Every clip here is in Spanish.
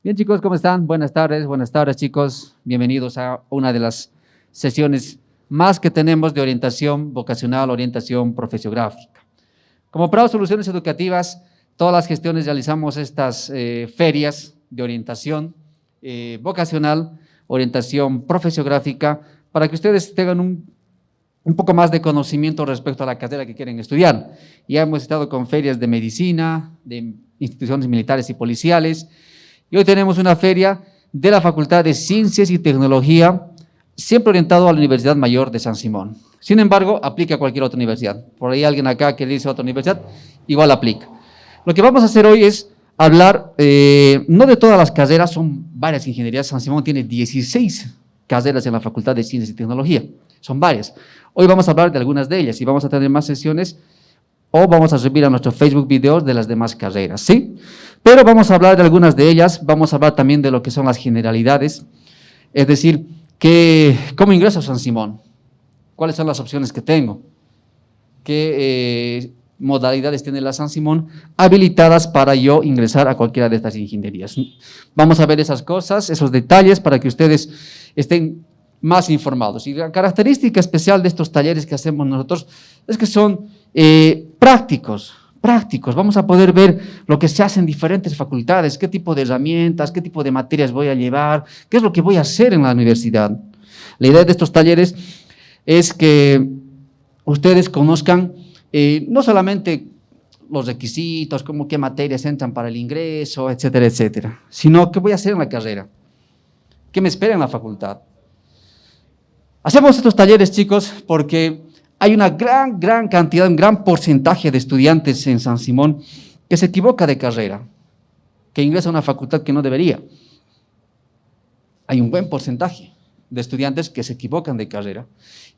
Bien, chicos, ¿cómo están? Buenas tardes, chicos. Bienvenidos a una de las sesiones más que tenemos de orientación vocacional, orientación profesiográfica. Como Prado Soluciones Educativas, todas las gestiones realizamos estas ferias de orientación vocacional, orientación profesiográfica, para que ustedes tengan un poco más de conocimiento respecto a la carrera que quieren estudiar. Ya hemos estado con ferias de medicina, de instituciones militares y policiales, y hoy tenemos una feria de la Facultad de Ciencias y Tecnología, siempre orientado a la Universidad Mayor de San Simón. Sin embargo, aplica a cualquier otra universidad. Por ahí alguien acá que dice otra universidad, igual aplica. Lo que vamos a hacer hoy es hablar, no de todas las carreras, son varias ingenierías. San Simón tiene 16 carreras en la Facultad de Ciencias y Tecnología, son varias. Hoy vamos a hablar de algunas de ellas y vamos a tener más sesiones o vamos a subir a nuestro Facebook videos de las demás carreras, ¿sí? Pero vamos a hablar de algunas de ellas, vamos a hablar también de lo que son las generalidades, es decir, ¿cómo ingreso a San Simón? ¿Cuáles son las opciones que tengo? ¿Qué modalidades tiene la San Simón habilitadas para yo ingresar a cualquiera de estas ingenierías? Vamos a ver esas cosas, esos detalles para que ustedes estén más informados. Y la característica especial de estos talleres que hacemos nosotros es que son prácticos. Vamos a poder ver lo que se hace en diferentes facultades, qué tipo de herramientas, qué tipo de materias voy a llevar, qué es lo que voy a hacer en la universidad. La idea de estos talleres es que ustedes conozcan no solamente los requisitos, como qué materias entran para el ingreso, etcétera, etcétera, sino qué voy a hacer en la carrera, qué me espera en la facultad. Hacemos estos talleres, chicos, porque hay una gran cantidad, un gran porcentaje de estudiantes en San Simón que se equivoca de carrera, que ingresa a una facultad que no debería. Hay un buen porcentaje de estudiantes que se equivocan de carrera.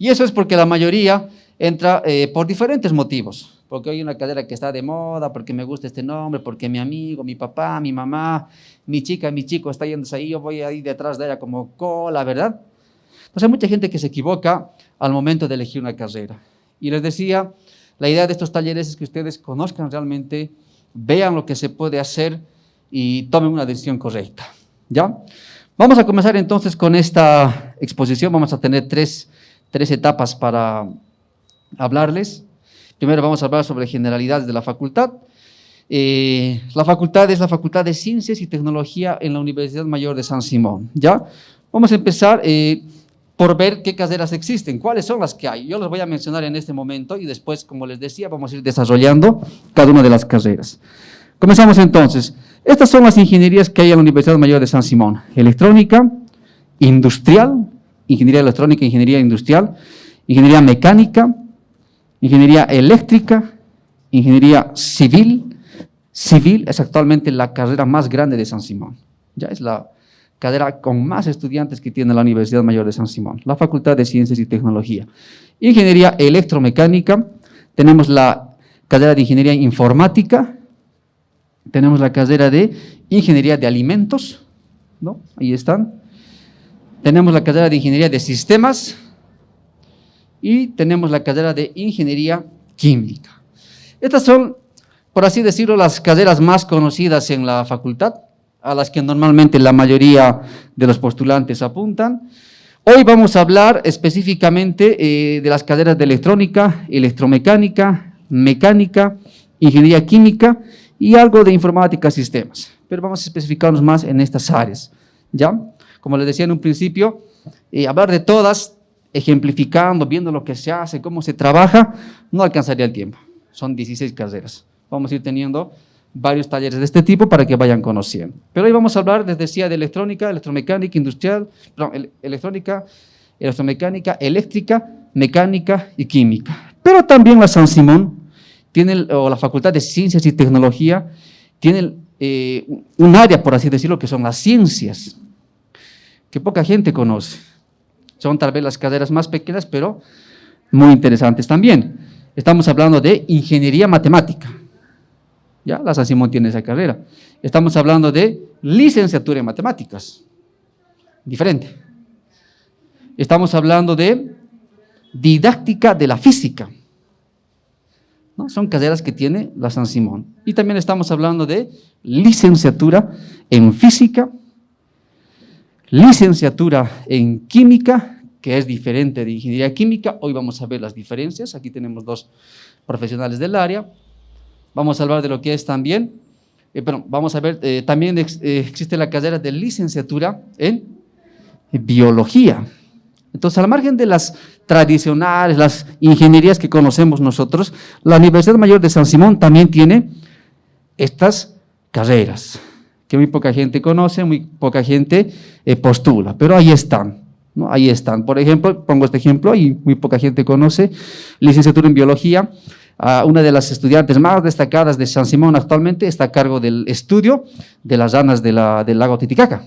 Y eso es porque la mayoría entra por diferentes motivos. Porque hay una carrera que está de moda, porque me gusta este nombre, porque mi amigo, mi papá, mi mamá, mi chica, mi chico está yéndose ahí, yo voy ahí detrás de ella como cola, ¿verdad? Entonces hay mucha gente que se equivoca al momento de elegir una carrera. Y les decía, la idea de estos talleres es que ustedes conozcan realmente, vean lo que se puede hacer y tomen una decisión correcta, ¿ya? Vamos a comenzar entonces con esta exposición. Vamos a tener tres etapas para hablarles. Primero vamos a hablar sobre generalidades de la facultad. La facultad es la Facultad de Ciencias y Tecnología en la Universidad Mayor de San Simón, ¿ya? Vamos a empezar por ver qué carreras existen, cuáles son las que hay. Yo las voy a mencionar en este momento y después, como les decía, vamos a ir desarrollando cada una de las carreras. Comenzamos entonces. Estas son las ingenierías que hay en la Universidad Mayor de San Simón: electrónica, industrial, ingeniería electrónica, ingeniería industrial, ingeniería mecánica, ingeniería eléctrica, ingeniería civil. Civil es actualmente la carrera más grande de San Simón, ya es la carrera con más estudiantes que tiene la Universidad Mayor de San Simón, la Facultad de Ciencias y Tecnología. Ingeniería electromecánica, tenemos la carrera de Ingeniería Informática, tenemos la carrera de Ingeniería de Alimentos, ¿no? Ahí están. Tenemos la carrera de Ingeniería de Sistemas y tenemos la carrera de Ingeniería Química. Estas son, por así decirlo, las carreras más conocidas en la facultad, a las que normalmente la mayoría de los postulantes apuntan. Hoy vamos a hablar específicamente de las carreras de electrónica, electromecánica, mecánica, ingeniería química y algo de informática sistemas. Pero vamos a especificarnos más en estas áreas, ¿ya? Como les decía en un principio, hablar de todas, ejemplificando, viendo lo que se hace, cómo se trabaja, no alcanzaría el tiempo. Son 16 carreras. Vamos a ir teniendo varios talleres de este tipo para que vayan conociendo. Pero hoy vamos a hablar, les decía, de electrónica, electromecánica, industrial, electrónica, electromecánica, eléctrica, mecánica y química. Pero también la San Simón tiene, o la Facultad de Ciencias y Tecnología, tiene un área, por así decirlo, que son las ciencias, que poca gente conoce. Son tal vez las carreras más pequeñas, pero muy interesantes también. Estamos hablando de ingeniería matemática. Ya, la San Simón tiene esa carrera. Estamos hablando de licenciatura en matemáticas, diferente. Estamos hablando de didáctica de la física, ¿no? Son carreras que tiene la San Simón. Y también estamos hablando de licenciatura en física, licenciatura en química, que es diferente de ingeniería química. Hoy vamos a ver las diferencias. Aquí tenemos dos profesionales del área. Vamos a hablar de lo que es también, vamos a ver, también existe la carrera de licenciatura en biología. Entonces, al margen de las tradicionales, las ingenierías que conocemos nosotros, la Universidad Mayor de San Simón también tiene estas carreras, que muy poca gente conoce, muy poca gente postula, pero ahí están, ¿no? Ahí están. Por ejemplo, pongo este ejemplo, y muy poca gente conoce, licenciatura en biología. Una de las estudiantes más destacadas de San Simón actualmente está a cargo del estudio de las ranas del lago Titicaca,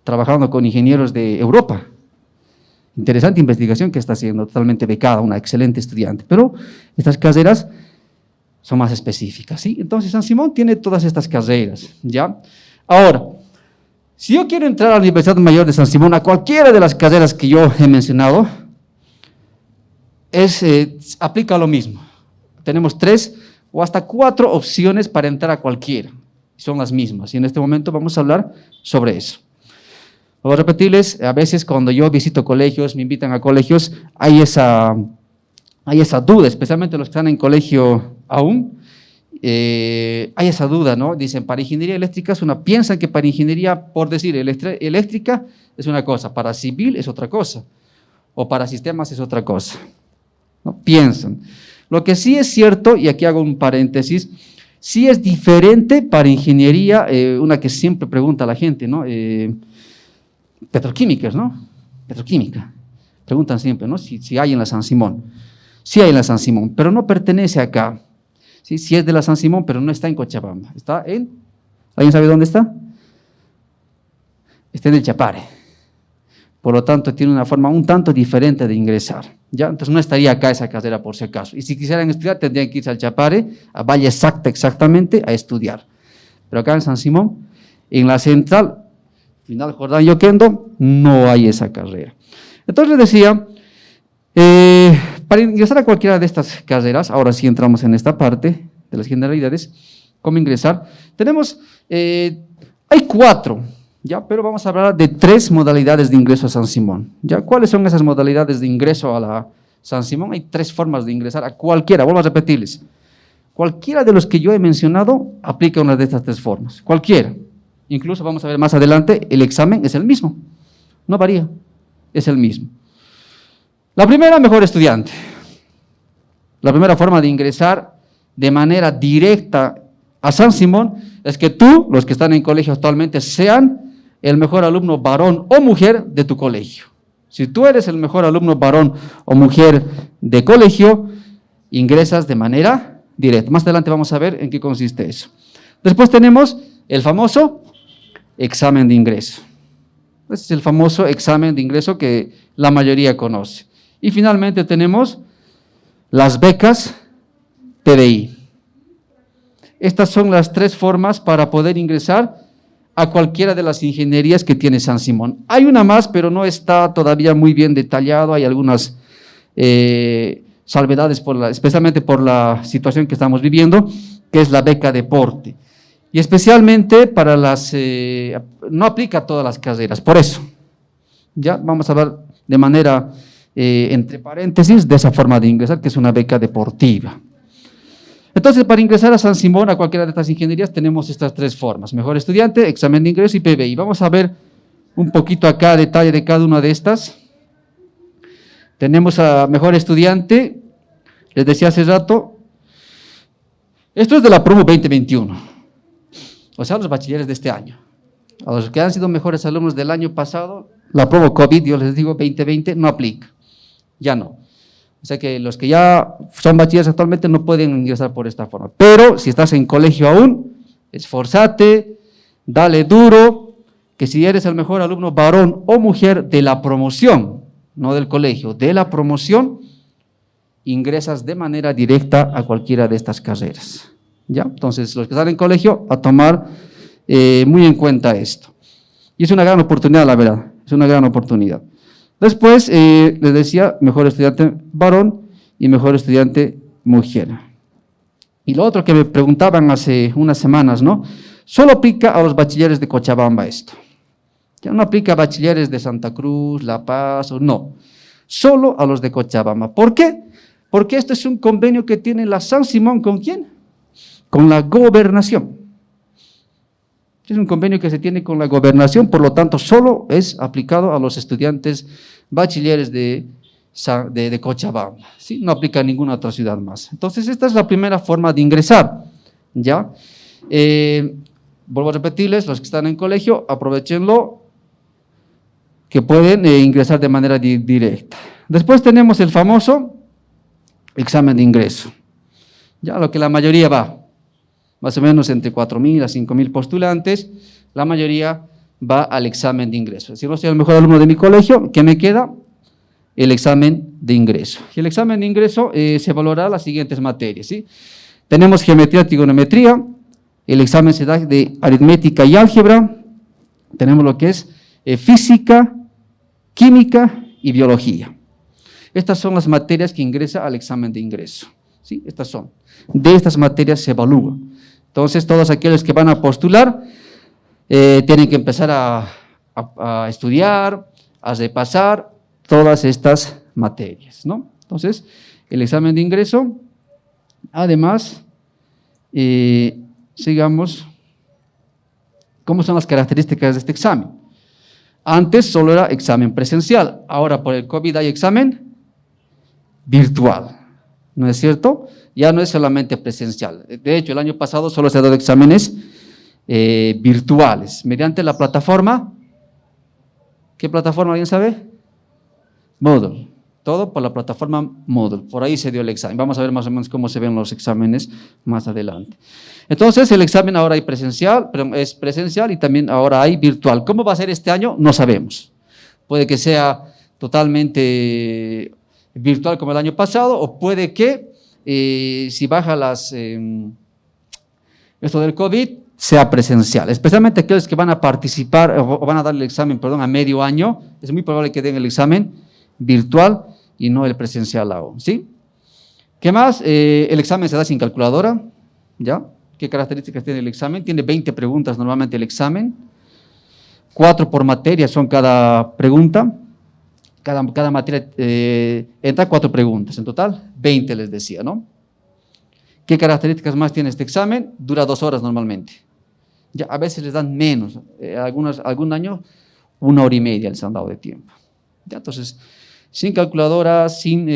trabajando con ingenieros de Europa. Interesante investigación que está haciendo, totalmente becada, una excelente estudiante. Pero estas carreras son más específicas, ¿sí? Entonces, San Simón tiene todas estas carreras, ¿ya? Ahora, si yo quiero entrar a la Universidad Mayor de San Simón, a cualquiera de las carreras que yo he mencionado, aplica lo mismo. Tenemos 3 o hasta 4 opciones para entrar a cualquiera. Son las mismas, y en este momento vamos a hablar sobre eso. Voy a repetirles, a veces cuando yo visito colegios, me invitan a colegios, hay esa duda, especialmente los que están en colegio aún, hay esa duda, ¿no? Dicen, para ingeniería eléctrica piensan que para ingeniería, por decir, eléctrica es una cosa, para civil es otra cosa, o para sistemas es otra cosa, ¿no? Piensan. Lo que sí es cierto, y aquí hago un paréntesis, sí es diferente para ingeniería, una que siempre pregunta la gente, ¿no? Petroquímicas, ¿no? Petroquímica. Preguntan siempre, ¿no? Si hay en la San Simón. Sí hay en la San Simón, pero no pertenece acá. ¿Sí? Sí es de la San Simón, pero no está en Cochabamba. Está en, ¿alguien sabe dónde está? Está en el Chapare. Por lo tanto, tiene una forma un tanto diferente de ingresar, ¿ya? Entonces, no estaría acá esa carrera por si acaso. Y si quisieran estudiar, tendrían que irse al Chapare, a Valle Exacta exactamente, a estudiar. Pero acá en San Simón, en la central, Final Jordán y Oquendo, no hay esa carrera. Entonces, les decía, para ingresar a cualquiera de estas carreras, ahora sí entramos en esta parte de las generalidades, ¿cómo ingresar? Tenemos, hay 4, ¿ya? Pero vamos a hablar de 3 modalidades de ingreso a San Simón, ¿ya? ¿Cuáles son esas modalidades de ingreso a la San Simón? Hay 3 formas de ingresar a cualquiera, vuelvo a repetirles. Cualquiera de los que yo he mencionado aplica una de estas 3 formas, cualquiera. Incluso vamos a ver más adelante, el examen es el mismo, no varía, es el mismo. La primera, mejor estudiante. La primera forma de ingresar de manera directa a San Simón es que tú, los que están en colegio actualmente, sean el mejor alumno varón o mujer de tu colegio. Si tú eres el mejor alumno varón o mujer de colegio, ingresas de manera directa. Más adelante vamos a ver en qué consiste eso. Después tenemos el famoso examen de ingreso. Este es el famoso examen de ingreso que la mayoría conoce. Y finalmente tenemos las becas PDI. Estas son las 3 formas para poder ingresar a cualquiera de las ingenierías que tiene San Simón. Hay una más, pero no está todavía muy bien detallado. Hay algunas salvedades, especialmente por la situación que estamos viviendo, que es la beca deporte. Y especialmente para no aplica a todas las carreras, por eso. Ya vamos a hablar de manera, entre paréntesis, de esa forma de ingresar, que es una beca deportiva. Entonces, para ingresar a San Simón, a cualquiera de estas ingenierías, tenemos estas 3 formas: mejor estudiante, examen de ingreso y PBI. Vamos a ver un poquito acá detalle de cada una de estas. Tenemos a mejor estudiante, les decía hace rato, esto es de la promo 2021. O sea, los bachilleres de este año. A los que han sido mejores alumnos del año pasado, la promo COVID, yo les digo 2020, no aplica. Ya no. O sea que los que ya son bachilleres actualmente no pueden ingresar por esta forma. Pero si estás en colegio aún, esforzate, dale duro, que si eres el mejor alumno varón o mujer de la promoción, no del colegio, de la promoción, ingresas de manera directa a cualquiera de estas carreras. ¿Ya? Entonces, los que están en colegio, a tomar muy en cuenta esto. Y es una gran oportunidad, la verdad, es una gran oportunidad. Después, les decía, mejor estudiante varón y mejor estudiante mujer. Y lo otro que me preguntaban hace unas semanas, ¿no? Solo aplica a los bachilleres de Cochabamba esto. Ya no aplica a bachilleres de Santa Cruz, La Paz, no. Solo a los de Cochabamba. ¿Por qué? Porque este es un convenio que tiene la San Simón, ¿con quién? Con la gobernación. Es un convenio que se tiene con la gobernación, por lo tanto, solo es aplicado a los estudiantes bachilleres de Cochabamba, ¿sí? No aplica a ninguna otra ciudad más. Entonces, esta es la primera forma de ingresar, ¿ya? Vuelvo a repetirles, los que están en colegio, aprovechenlo, que pueden ingresar de manera directa. Después tenemos el famoso examen de ingreso, ya lo que la mayoría va, más o menos entre 4.000 a 5.000 postulantes, la mayoría va al examen de ingreso. Si no soy el mejor alumno de mi colegio, ¿qué me queda? El examen de ingreso. Y el examen de ingreso se valorará las siguientes materias, ¿sí? Tenemos geometría, trigonometría, el examen se da de aritmética y álgebra, tenemos lo que es física, química y biología. Estas son las materias que ingresa al examen de ingreso, ¿sí? Estas son. De estas materias se evalúa. Entonces, todos aquellos que van a postular tienen que empezar a estudiar, a repasar todas estas materias, ¿no? Entonces, el examen de ingreso, además, sigamos, ¿cómo son las características de este examen? Antes solo era examen presencial, ahora por el COVID hay examen virtual, ¿no es cierto? Ya no es solamente presencial. De hecho, el año pasado solo se han dado exámenes virtuales, mediante la plataforma, ¿qué plataforma alguien sabe? Moodle, todo por la plataforma Moodle, por ahí se dio el examen. Vamos a ver más o menos cómo se ven los exámenes más adelante. Entonces, el examen ahora hay presencial, pero es presencial y también ahora hay virtual. ¿Cómo va a ser este año? No sabemos. Puede que sea totalmente virtual como el año pasado, o puede que, si baja esto del COVID, sea presencial. Especialmente aquellos que van a participar o van a dar el examen, a medio año, es muy probable que den el examen virtual y no el presencial aún, ¿sí? ¿Qué más? El examen se da sin calculadora, ¿ya? ¿Qué características tiene el examen? Tiene 20 preguntas normalmente el examen, 4 por materia son cada pregunta, cada materia entra 4 preguntas, en total 20 les decía, ¿no? ¿Qué características más tiene este examen? Dura 2 horas normalmente, ya a veces les dan menos, algún año 1 hora y media les han dado de tiempo, ¿ya? Entonces, sin calculadora, sin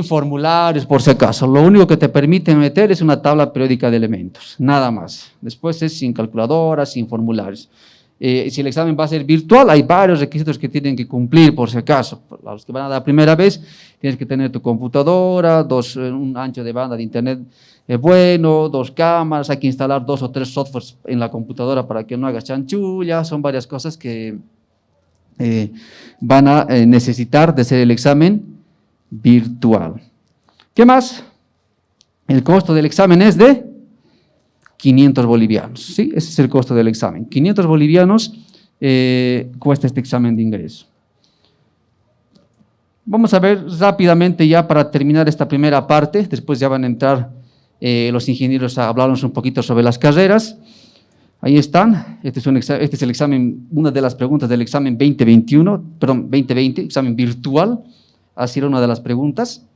formularios, por si acaso. Lo único que te permite meter es una tabla periódica de elementos, nada más. Después es sin calculadora, sin formularios. Si el examen va a ser virtual, hay varios requisitos que tienen que cumplir, por si acaso. A los que van a dar primera vez, tienes que tener tu computadora, un ancho de banda de internet bueno, 2 cámaras, hay que instalar 2 o 3 softwares en la computadora para que no hagas chanchullas, son varias cosas que van a necesitar de hacer el examen virtual. ¿Qué más? El costo del examen es de 500 bolivianos, ¿sí? Ese es el costo del examen. 500 bolivianos cuesta este examen de ingreso. Vamos a ver rápidamente ya para terminar esta primera parte, después ya van a entrar los ingenieros a hablarnos un poquito sobre las carreras. Ahí están, este es el examen, una de las preguntas del examen 2020, examen virtual, así era una de las preguntas.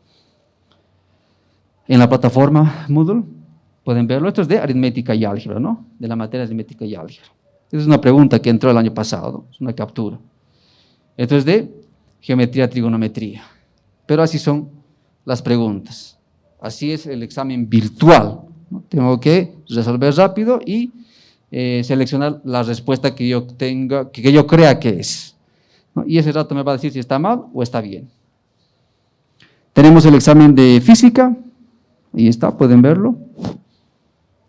En la plataforma Moodle, pueden verlo, esto es de aritmética y álgebra, ¿no? De la materia de aritmética y álgebra. Esa es una pregunta que entró el año pasado, ¿no? Es una captura. Esto es de geometría, trigonometría. Pero así son las preguntas. Así es el examen virtual, ¿no? Tengo que resolver rápido y seleccionar la respuesta que yo tenga, que yo crea que es, ¿no? Y ese rato me va a decir si está mal o está bien. Tenemos el examen de física, ahí está, pueden verlo.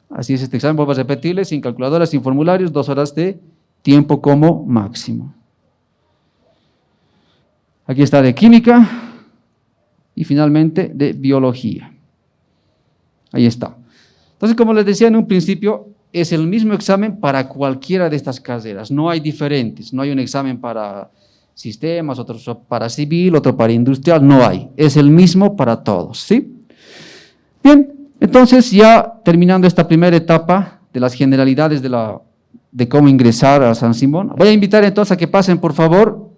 Así es este examen, vuelvo a repetirles, sin calculadora, sin formularios, 2 horas de tiempo como máximo. Aquí está de química y finalmente de biología. Ahí está. Entonces, como les decía en un principio, es el mismo examen para cualquiera de estas carreras, no hay diferentes, no hay un examen para sistemas, otro para civil, otro para industrial, no hay, es el mismo para todos, ¿sí? Bien, entonces ya terminando esta primera etapa de las generalidades de cómo ingresar a San Simón, voy a invitar entonces a que pasen por favor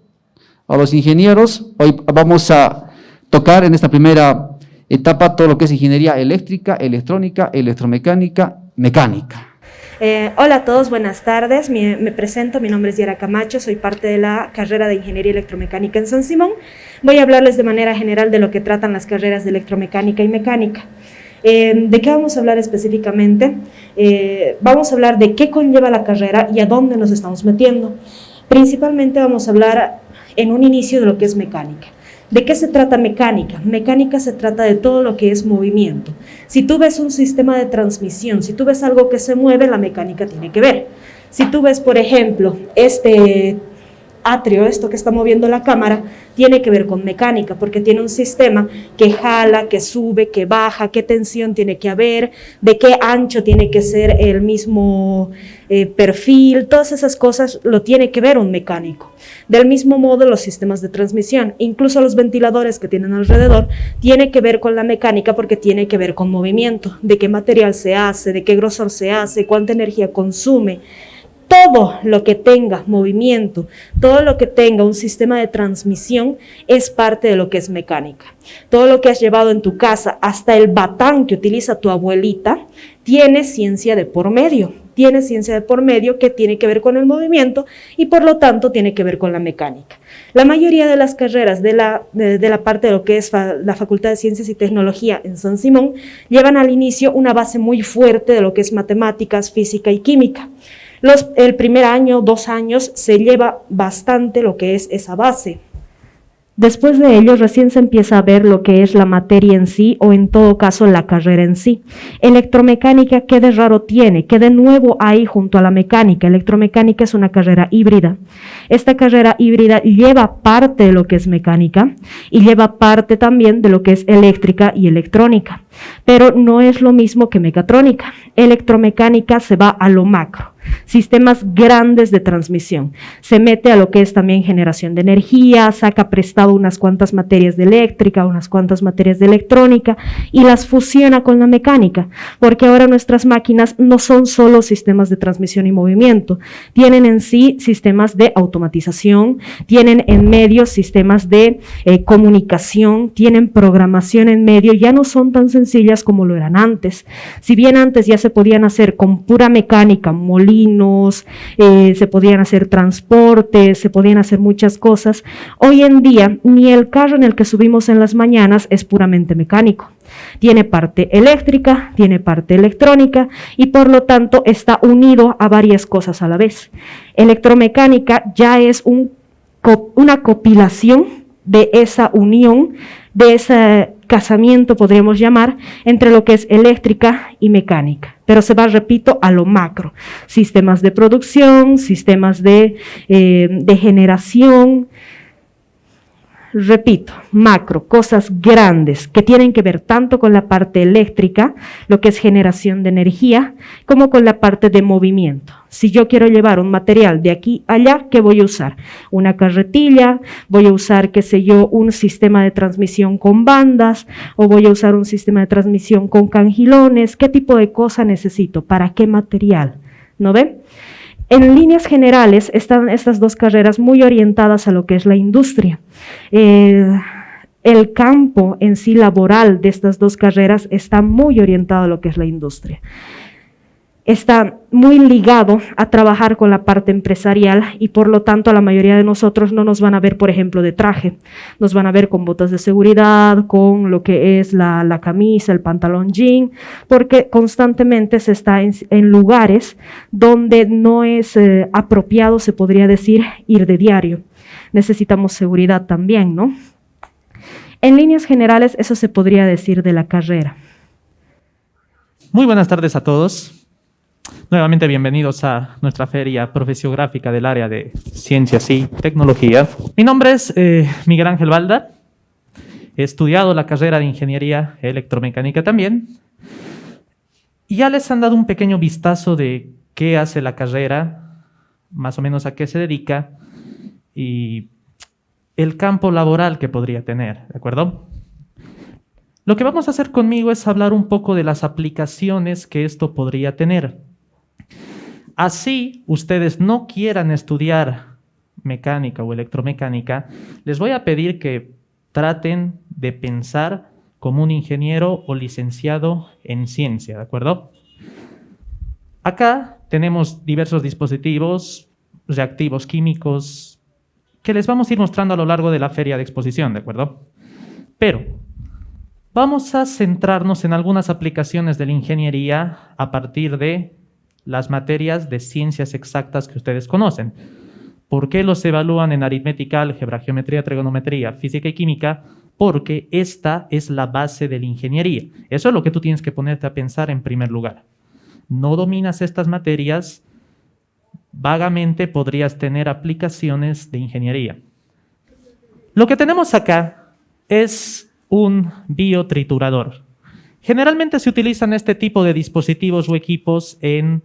a los ingenieros. Hoy vamos a tocar en esta primera etapa todo lo que es ingeniería eléctrica, electrónica, electromecánica, mecánica. Hola a todos, buenas tardes. Me presento, mi nombre es Yara Camacho, soy parte de la carrera de Ingeniería Electromecánica en San Simón. Voy a hablarles de manera general de lo que tratan las carreras de electromecánica y mecánica. ¿De qué vamos a hablar específicamente? Vamos a hablar de qué conlleva la carrera y a dónde nos estamos metiendo. Principalmente vamos a hablar en un inicio de lo que es mecánica. ¿De qué se trata mecánica? Mecánica se trata de todo lo que es movimiento. Si tú ves un sistema de transmisión, si tú ves algo que se mueve, la mecánica tiene que ver. Si tú ves, por ejemplo, este atrio, esto que está moviendo la cámara, tiene que ver con mecánica, porque tiene un sistema que jala, que sube, que baja, qué tensión tiene que haber, de qué ancho tiene que ser el mismo perfil, todas esas cosas lo tiene que ver un mecánico. Del mismo modo, los sistemas de transmisión, incluso los ventiladores que tienen alrededor, tiene que ver con la mecánica porque tiene que ver con movimiento, de qué material se hace, de qué grosor se hace, cuánta energía consume. Todo lo que tenga movimiento, todo lo que tenga un sistema de transmisión es parte de lo que es mecánica. Todo lo que has llevado en tu casa, hasta el batán que utiliza tu abuelita, tiene ciencia de por medio. Tiene ciencia de por medio que tiene que ver con el movimiento y por lo tanto tiene que ver con la mecánica. La mayoría de las carreras de la parte de lo que es la Facultad de Ciencias y Tecnología en San Simón llevan al inicio una base muy fuerte de lo que es matemáticas, física y química. El primer año, 2 años, se lleva bastante lo que es esa base. Después de ello, recién se empieza a ver lo que es la materia en sí, o en todo caso la carrera en sí. Electromecánica, ¿qué de raro tiene? ¿Qué de nuevo hay junto a la mecánica? Electromecánica es una carrera híbrida. Esta carrera híbrida lleva parte de lo que es mecánica y lleva parte también de lo que es eléctrica y electrónica, pero no es lo mismo que mecatrónica. Electromecánica se va a lo macro, sistemas grandes de transmisión. Se mete a lo que es también generación de energía, saca prestado unas cuantas materias de eléctrica, unas cuantas materias de electrónica y las fusiona con la mecánica, porque ahora nuestras máquinas no son solo sistemas de transmisión y movimiento, tienen en sí sistemas de automatización, tienen en medio sistemas de comunicación, tienen programación en medio, ya no son tan sencillas como lo eran antes. Si bien antes ya se podían hacer con pura mecánica, molinos, se podían hacer transportes, se podían hacer muchas cosas. Hoy en día, ni el carro en el que subimos en las mañanas es puramente mecánico. Tiene parte eléctrica, tiene parte electrónica y por lo tanto está unido a varias cosas a la vez. Electromecánica ya es una compilación de esa unión, de ese casamiento, podríamos llamar, entre lo que es eléctrica y mecánica. Pero se va, repito, a lo macro. Sistemas de producción, sistemas de generación. Repito, macro, cosas grandes que tienen que ver tanto con la parte eléctrica, lo que es generación de energía, como con la parte de movimiento. Si yo quiero llevar un material de aquí a allá, ¿qué voy a usar? Una carretilla, voy a usar, qué sé yo, un sistema de transmisión con bandas, o voy a usar un sistema de transmisión con cangilones. ¿Qué tipo de cosa necesito? ¿Para qué material? ¿No ven? En líneas generales están estas dos carreras muy orientadas a lo que es la industria. El campo en sí laboral de estas dos carreras está muy orientado a lo que es la industria. Está muy ligado a trabajar con la parte empresarial y por lo tanto a la mayoría de nosotros no nos van a ver, por ejemplo, de traje, nos van a ver con botas de seguridad, con lo que es la camisa, el pantalón jean, porque constantemente se está en lugares donde no es apropiado, se podría decir, ir de diario. Necesitamos seguridad también, ¿no? En líneas generales, eso se podría decir de la carrera. Muy buenas tardes a todos. Nuevamente bienvenidos a nuestra feria profesiográfica del área de Ciencias y Tecnología. Mi nombre es Miguel Ángel Balda. He estudiado la carrera de Ingeniería Electromecánica también. Y ya les han dado un pequeño vistazo de qué hace la carrera, más o menos a qué se dedica y el campo laboral que podría tener, ¿de acuerdo? Lo que vamos a hacer conmigo es hablar un poco de las aplicaciones que esto podría tener. Así ustedes no quieran estudiar mecánica o electromecánica, les voy a pedir que traten de pensar como un ingeniero o licenciado en ciencia, ¿de acuerdo? Acá tenemos diversos dispositivos, reactivos químicos, que les vamos a ir mostrando a lo largo de la feria de exposición, ¿de acuerdo? Pero vamos a centrarnos en algunas aplicaciones de la ingeniería a partir de las materias de ciencias exactas que ustedes conocen. ¿Por qué los evalúan en aritmética, álgebra, geometría, trigonometría, física y química? Porque esta es la base de la ingeniería. Eso es lo que tú tienes que ponerte a pensar en primer lugar. No dominas estas materias, vagamente podrías tener aplicaciones de ingeniería. Lo que tenemos acá es un biotriturador. Generalmente se utilizan este tipo de dispositivos o equipos en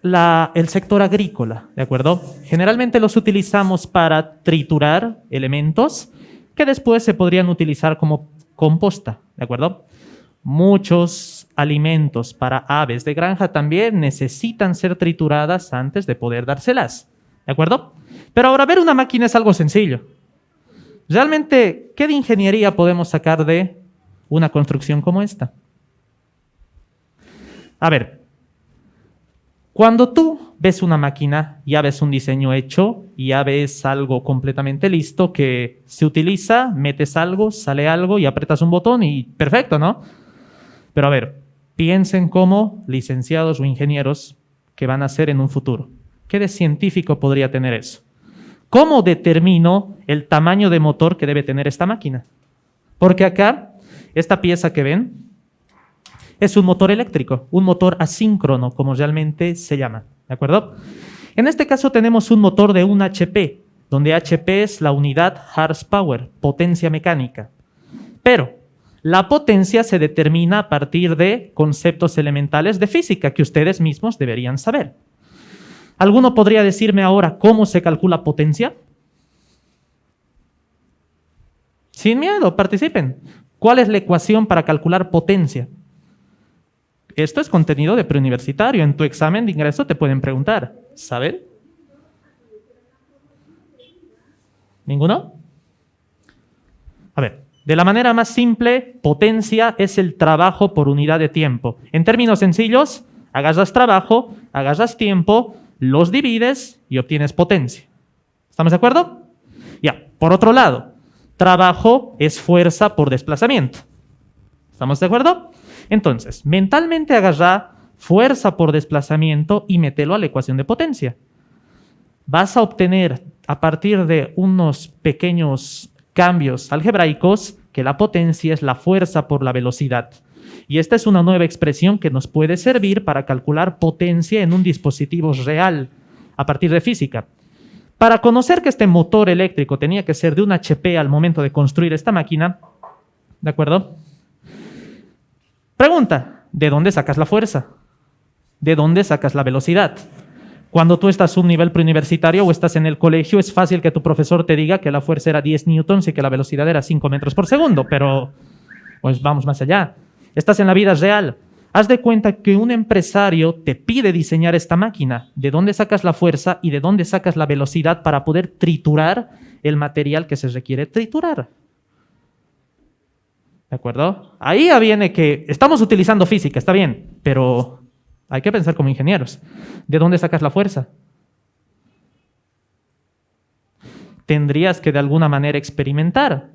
el sector agrícola, ¿de acuerdo? Generalmente los utilizamos para triturar elementos que después se podrían utilizar como composta, ¿de acuerdo? Muchos alimentos para aves de granja también necesitan ser trituradas antes de poder dárselas, ¿de acuerdo? Pero ahora ver una máquina es algo sencillo. Realmente, ¿qué de ingeniería podemos sacar de una construcción como esta? A ver, cuando tú ves una máquina, ya ves un diseño hecho, ya ves algo completamente listo que se utiliza, metes algo, sale algo y apretas un botón y perfecto, ¿no? Pero a ver, piensen como licenciados o ingenieros que van a ser en un futuro. ¿Qué de científico podría tener eso? ¿Cómo determino el tamaño de motor que debe tener esta máquina? Porque acá, esta pieza que ven, es un motor eléctrico, un motor asíncrono, como realmente se llama, ¿de acuerdo? En este caso tenemos un motor de 1 HP, donde HP es la unidad horsepower, potencia mecánica. Pero la potencia se determina a partir de conceptos elementales de física que ustedes mismos deberían saber. ¿Alguno podría decirme ahora cómo se calcula potencia? Sin miedo, participen. ¿Cuál es la ecuación para calcular potencia? Esto es contenido de preuniversitario. En tu examen de ingreso te pueden preguntar. ¿Saben? ¿Ninguno? A ver, de la manera más simple, potencia es el trabajo por unidad de tiempo. En términos sencillos, agarras trabajo, agarras tiempo, los divides y obtienes potencia. ¿Estamos de acuerdo? Ya, por otro lado, trabajo es fuerza por desplazamiento. ¿Estamos de acuerdo? Entonces, mentalmente agarra fuerza por desplazamiento y mételo a la ecuación de potencia. Vas a obtener a partir de unos pequeños cambios algebraicos que la potencia es la fuerza por la velocidad. Y esta es una nueva expresión que nos puede servir para calcular potencia en un dispositivo real a partir de física. Para conocer que este motor eléctrico tenía que ser de 1 HP al momento de construir esta máquina, ¿de acuerdo? Pregunta, ¿de dónde sacas la fuerza? ¿De dónde sacas la velocidad? Cuando tú estás a un nivel preuniversitario o estás en el colegio, es fácil que tu profesor te diga que la fuerza era 10 newtons y que la velocidad era 5 metros por segundo, pero pues vamos más allá. Estás en la vida real. Haz de cuenta que un empresario te pide diseñar esta máquina. ¿De dónde sacas la fuerza y de dónde sacas la velocidad para poder triturar el material que se requiere triturar? ¿De acuerdo? Ahí ya viene que estamos utilizando física, está bien, pero hay que pensar como ingenieros. ¿De dónde sacas la fuerza? Tendrías que de alguna manera experimentar.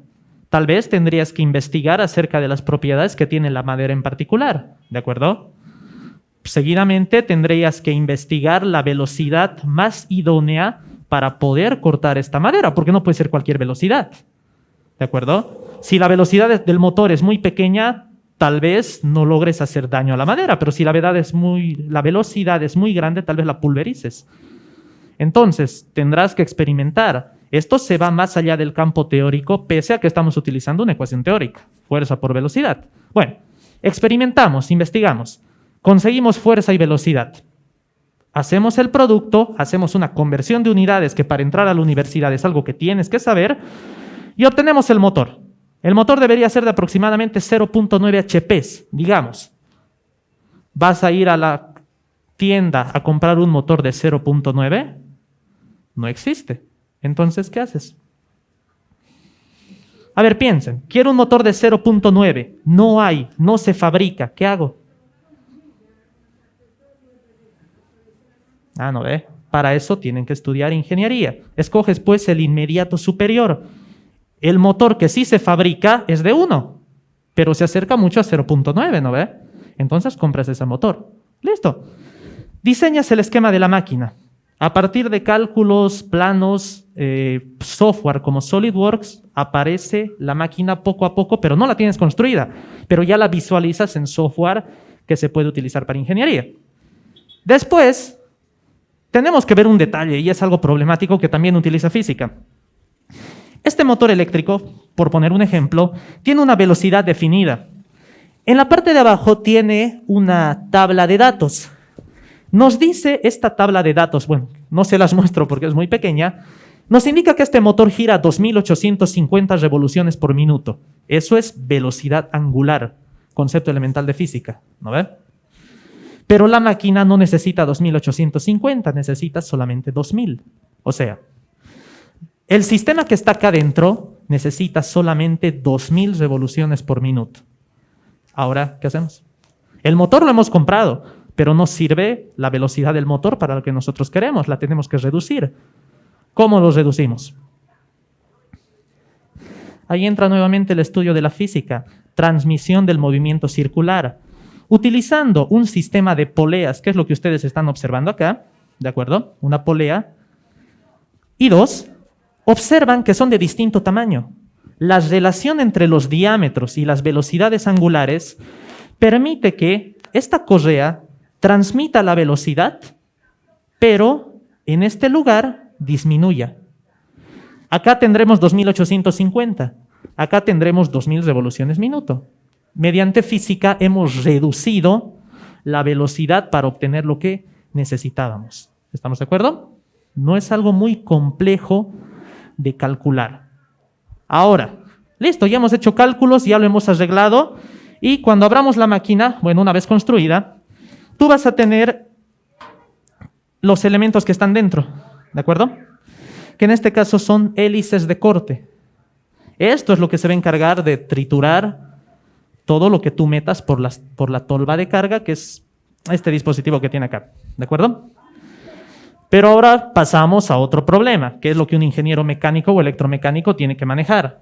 Tal vez tendrías que investigar acerca de las propiedades que tiene la madera en particular, ¿de acuerdo? Seguidamente tendrías que investigar la velocidad más idónea para poder cortar esta madera, porque no puede ser cualquier velocidad, ¿de acuerdo? Si la velocidad del motor es muy pequeña, tal vez no logres hacer daño a la madera, pero si la velocidad es muy grande, tal vez la pulverices. Entonces, tendrás que experimentar. Esto se va más allá del campo teórico, pese a que estamos utilizando una ecuación teórica, fuerza por velocidad. Bueno, experimentamos, investigamos, conseguimos fuerza y velocidad. Hacemos el producto, hacemos una conversión de unidades que para entrar a la universidad es algo que tienes que saber, y obtenemos el motor. El motor debería ser de aproximadamente 0.9 HP, digamos. ¿Vas a ir a la tienda a comprar un motor de 0.9? No existe. Entonces, ¿qué haces? A ver, piensen. Quiero un motor de 0.9. No hay, no se fabrica. ¿Qué hago? ¿No ve? Para eso tienen que estudiar ingeniería. Escoges pues el inmediato superior. El motor que sí se fabrica es de 1, pero se acerca mucho a 0.9, ¿no ve? Entonces compras ese motor. Listo. Diseñas el esquema de la máquina. A partir de cálculos, planos, software como SolidWorks, aparece la máquina poco a poco, pero no la tienes construida, pero ya la visualizas en software que se puede utilizar para ingeniería. Después, tenemos que ver un detalle, y es algo problemático que también utiliza física. Este motor eléctrico, por poner un ejemplo, tiene una velocidad definida. En la parte de abajo tiene una tabla de datos. Nos dice esta tabla de datos, bueno, no se las muestro porque es muy pequeña, nos indica que este motor gira 2.850 revoluciones por minuto. Eso es velocidad angular, concepto elemental de física, ¿no ve? Pero la máquina no necesita 2.850, necesita solamente 2.000. O sea, el sistema que está acá dentro necesita solamente 2.000 revoluciones por minuto. Ahora, ¿qué hacemos? El motor lo hemos comprado, pero no sirve la velocidad del motor para lo que nosotros queremos, la tenemos que reducir. ¿Cómo lo reducimos? Ahí entra nuevamente el estudio de la física, transmisión del movimiento circular, utilizando un sistema de poleas, que es lo que ustedes están observando acá, ¿de acuerdo? Una polea. Y dos, observan que son de distinto tamaño. La relación entre los diámetros y las velocidades angulares permite que esta correa transmita la velocidad, pero en este lugar disminuya. Acá tendremos 2.850, acá tendremos 2.000 revoluciones minuto. Mediante física hemos reducido la velocidad para obtener lo que necesitábamos. ¿Estamos de acuerdo? No es algo muy complejo de calcular. Ahora, listo, ya hemos hecho cálculos, ya lo hemos arreglado, y cuando abramos la máquina, bueno, una vez construida, tú vas a tener los elementos que están dentro, ¿de acuerdo? Que en este caso son hélices de corte. Esto es lo que se va a encargar de triturar todo lo que tú metas por la tolva de carga, que es este dispositivo que tiene acá, ¿de acuerdo? Pero ahora pasamos a otro problema, que es lo que un ingeniero mecánico o electromecánico tiene que manejar.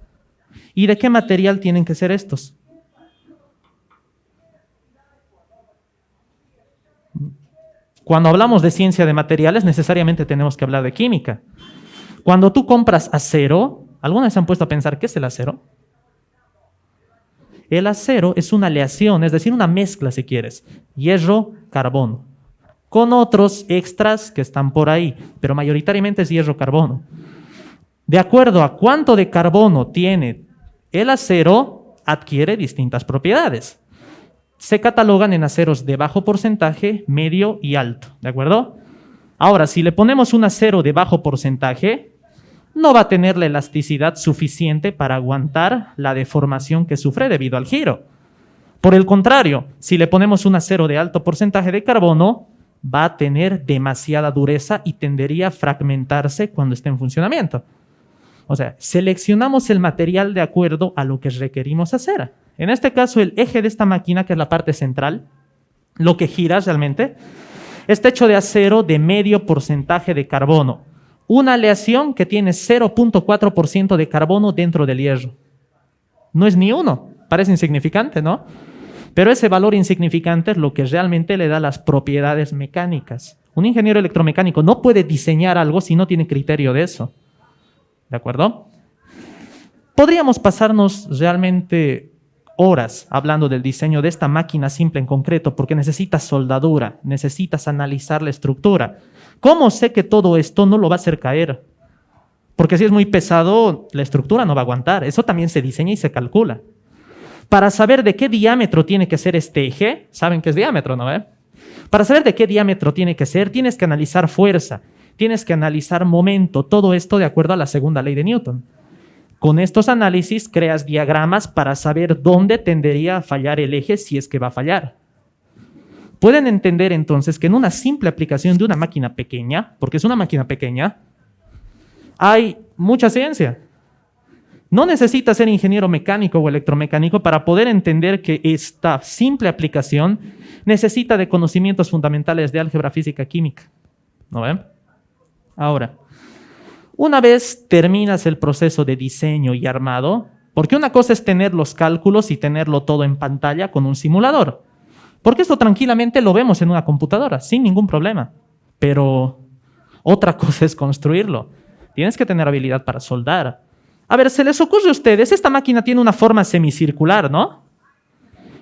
¿Y de qué material tienen que ser estos? Cuando hablamos de ciencia de materiales, necesariamente tenemos que hablar de química. Cuando tú compras acero, ¿alguna vez se han puesto a pensar qué es el acero? El acero es una aleación, es decir, una mezcla, si quieres, hierro-carbono, con otros extras que están por ahí, pero mayoritariamente es hierro-carbono. De acuerdo a cuánto de carbono tiene el acero, adquiere distintas propiedades. Se catalogan en aceros de bajo porcentaje, medio y alto, ¿de acuerdo? Ahora, si le ponemos un acero de bajo porcentaje, no va a tener la elasticidad suficiente para aguantar la deformación que sufre debido al giro. Por el contrario, si le ponemos un acero de alto porcentaje de carbono, va a tener demasiada dureza y tendería a fragmentarse cuando esté en funcionamiento. O sea, seleccionamos el material de acuerdo a lo que requerimos hacer. En este caso, el eje de esta máquina, que es la parte central, lo que gira realmente, está hecho de acero de medio porcentaje de carbono. Una aleación que tiene 0.4% de carbono dentro del hierro. No es ni uno, parece insignificante, ¿no? Pero ese valor insignificante es lo que realmente le da las propiedades mecánicas. Un ingeniero electromecánico no puede diseñar algo si no tiene criterio de eso. ¿De acuerdo? Podríamos pasarnos realmente horas hablando del diseño de esta máquina simple en concreto, porque necesitas soldadura, necesitas analizar la estructura. ¿Cómo sé que todo esto no lo va a hacer caer? Porque si es muy pesado, la estructura no va a aguantar. Eso también se diseña y se calcula. Para saber de qué diámetro tiene que ser este eje, ¿saben qué es diámetro, no? Para saber de qué diámetro tiene que ser, tienes que analizar fuerza, tienes que analizar momento, todo esto de acuerdo a la segunda ley de Newton. Con estos análisis creas diagramas para saber dónde tendería a fallar el eje si es que va a fallar. Pueden entender entonces que en una simple aplicación de una máquina pequeña, porque es una máquina pequeña, hay mucha ciencia. No necesitas ser ingeniero mecánico o electromecánico para poder entender que esta simple aplicación necesita de conocimientos fundamentales de álgebra física química. ¿No ven? Ahora, una vez terminas el proceso de diseño y armado, porque una cosa es tener los cálculos y tenerlo todo en pantalla con un simulador, porque esto tranquilamente lo vemos en una computadora, sin ningún problema, pero otra cosa es construirlo. Tienes que tener habilidad para soldar. A ver, ¿se les ocurre a ustedes? Esta máquina tiene una forma semicircular, ¿no?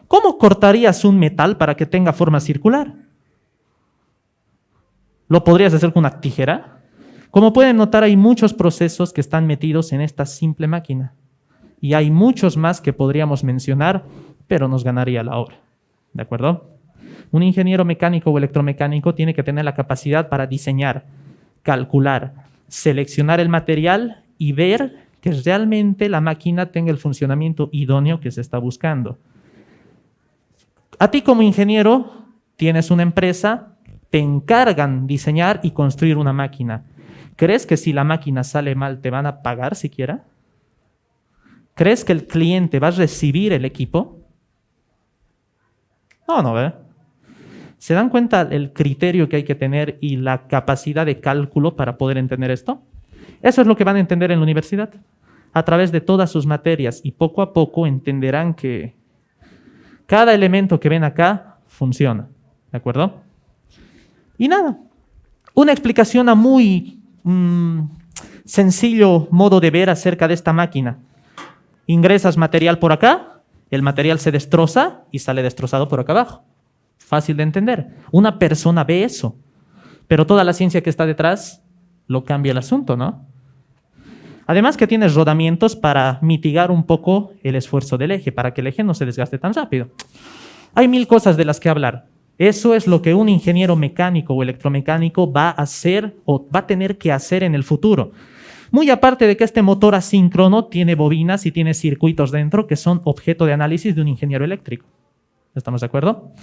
¿Cómo cortarías un metal para que tenga forma circular? ¿Lo podrías hacer con una tijera? Como pueden notar, hay muchos procesos que están metidos en esta simple máquina. Y hay muchos más que podríamos mencionar, pero nos ganaría la hora. ¿De acuerdo? Un ingeniero mecánico o electromecánico tiene que tener la capacidad para diseñar, calcular, seleccionar el material y ver que realmente la máquina tenga el funcionamiento idóneo que se está buscando. A ti como ingeniero tienes una empresa, te encargan diseñar y construir una máquina. ¿Crees que si la máquina sale mal te van a pagar siquiera? ¿Crees que el cliente va a recibir el equipo? No, ¿ve? ¿Se dan cuenta el criterio que hay que tener y la capacidad de cálculo para poder entender esto? Eso es lo que van a entender en la universidad, a través de todas sus materias, y poco a poco entenderán que cada elemento que ven acá funciona, ¿de acuerdo? Y nada, una explicación a muy sencillo modo de ver acerca de esta máquina. Ingresas material por acá, el material se destroza y sale destrozado por acá abajo. Fácil de entender. Una persona ve eso, pero toda la ciencia que está detrás lo cambia el asunto, ¿no? Además que tienes rodamientos para mitigar un poco el esfuerzo del eje, para que el eje no se desgaste tan rápido. Hay mil cosas de las que hablar. Eso es lo que un ingeniero mecánico o electromecánico va a hacer o va a tener que hacer en el futuro. Muy aparte de que este motor asíncrono tiene bobinas y tiene circuitos dentro que son objeto de análisis de un ingeniero eléctrico. ¿Estamos de acuerdo?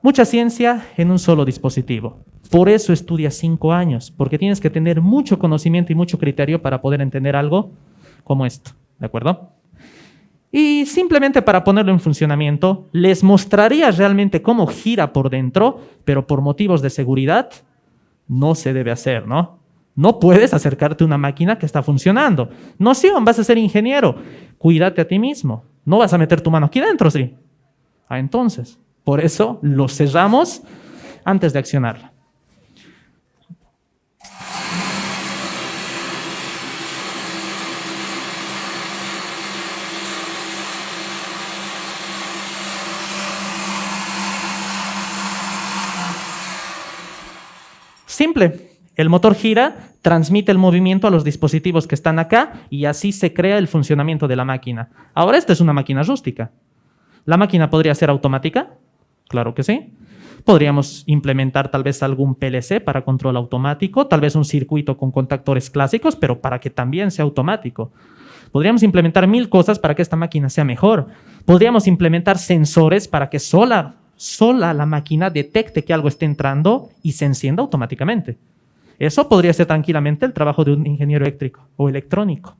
Mucha ciencia en un solo dispositivo. Por eso estudias 5 años, porque tienes que tener mucho conocimiento y mucho criterio para poder entender algo como esto. ¿De acuerdo? Y simplemente para ponerlo en funcionamiento, les mostraría realmente cómo gira por dentro, pero por motivos de seguridad no se debe hacer, ¿no? No puedes acercarte a una máquina que está funcionando. No, sí, vas a ser ingeniero. Cuídate a ti mismo. No vas a meter tu mano aquí dentro, ¿sí? Entonces, por eso lo cerramos antes de accionarla. Simple. El motor gira, transmite el movimiento a los dispositivos que están acá y así se crea el funcionamiento de la máquina. Ahora, esta es una máquina rústica. ¿La máquina podría ser automática? Claro que sí. Podríamos implementar tal vez algún PLC para control automático, tal vez un circuito con contactores clásicos, pero para que también sea automático. Podríamos implementar 1000 cosas para que esta máquina sea mejor. Podríamos implementar sensores para que sola la máquina detecte que algo esté entrando y se encienda automáticamente. Eso podría ser tranquilamente el trabajo de un ingeniero eléctrico o electrónico.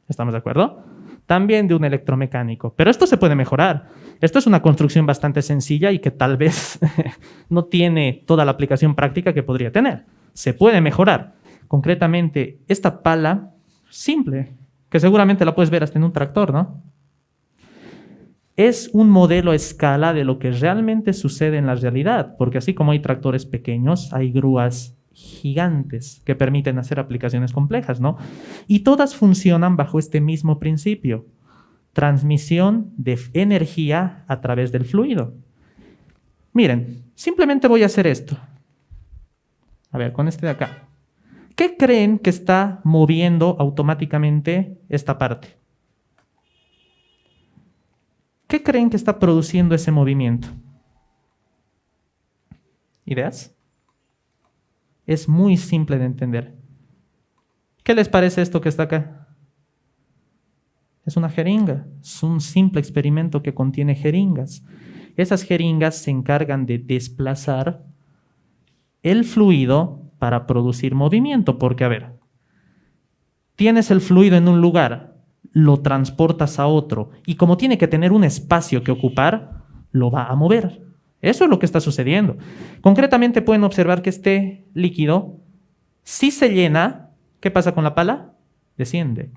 ¿Estamos de acuerdo? También de un electromecánico. Pero esto se puede mejorar. Esto es una construcción bastante sencilla y que tal vez no tiene toda la aplicación práctica que podría tener. Se puede mejorar. Concretamente, esta pala simple, que seguramente la puedes ver hasta en un tractor, ¿no? Es un modelo a escala de lo que realmente sucede en la realidad, porque así como hay tractores pequeños, hay grúas gigantes que permiten hacer aplicaciones complejas, ¿no? Y todas funcionan bajo este mismo principio: transmisión de energía a través del fluido. Miren, simplemente voy a hacer esto. A ver, con este de acá. ¿Qué creen que está moviendo automáticamente esta parte? ¿Qué creen que está produciendo ese movimiento? ¿Ideas? Es muy simple de entender. ¿Qué les parece esto que está acá? Es una jeringa, es un simple experimento que contiene jeringas. Esas jeringas se encargan de desplazar el fluido para producir movimiento, porque a ver, tienes el fluido en un lugar, lo transportas a otro y como tiene que tener un espacio que ocupar, lo va a mover. Eso es lo que está sucediendo. Concretamente pueden observar que este líquido, si se llena, ¿qué pasa con la pala? Desciende.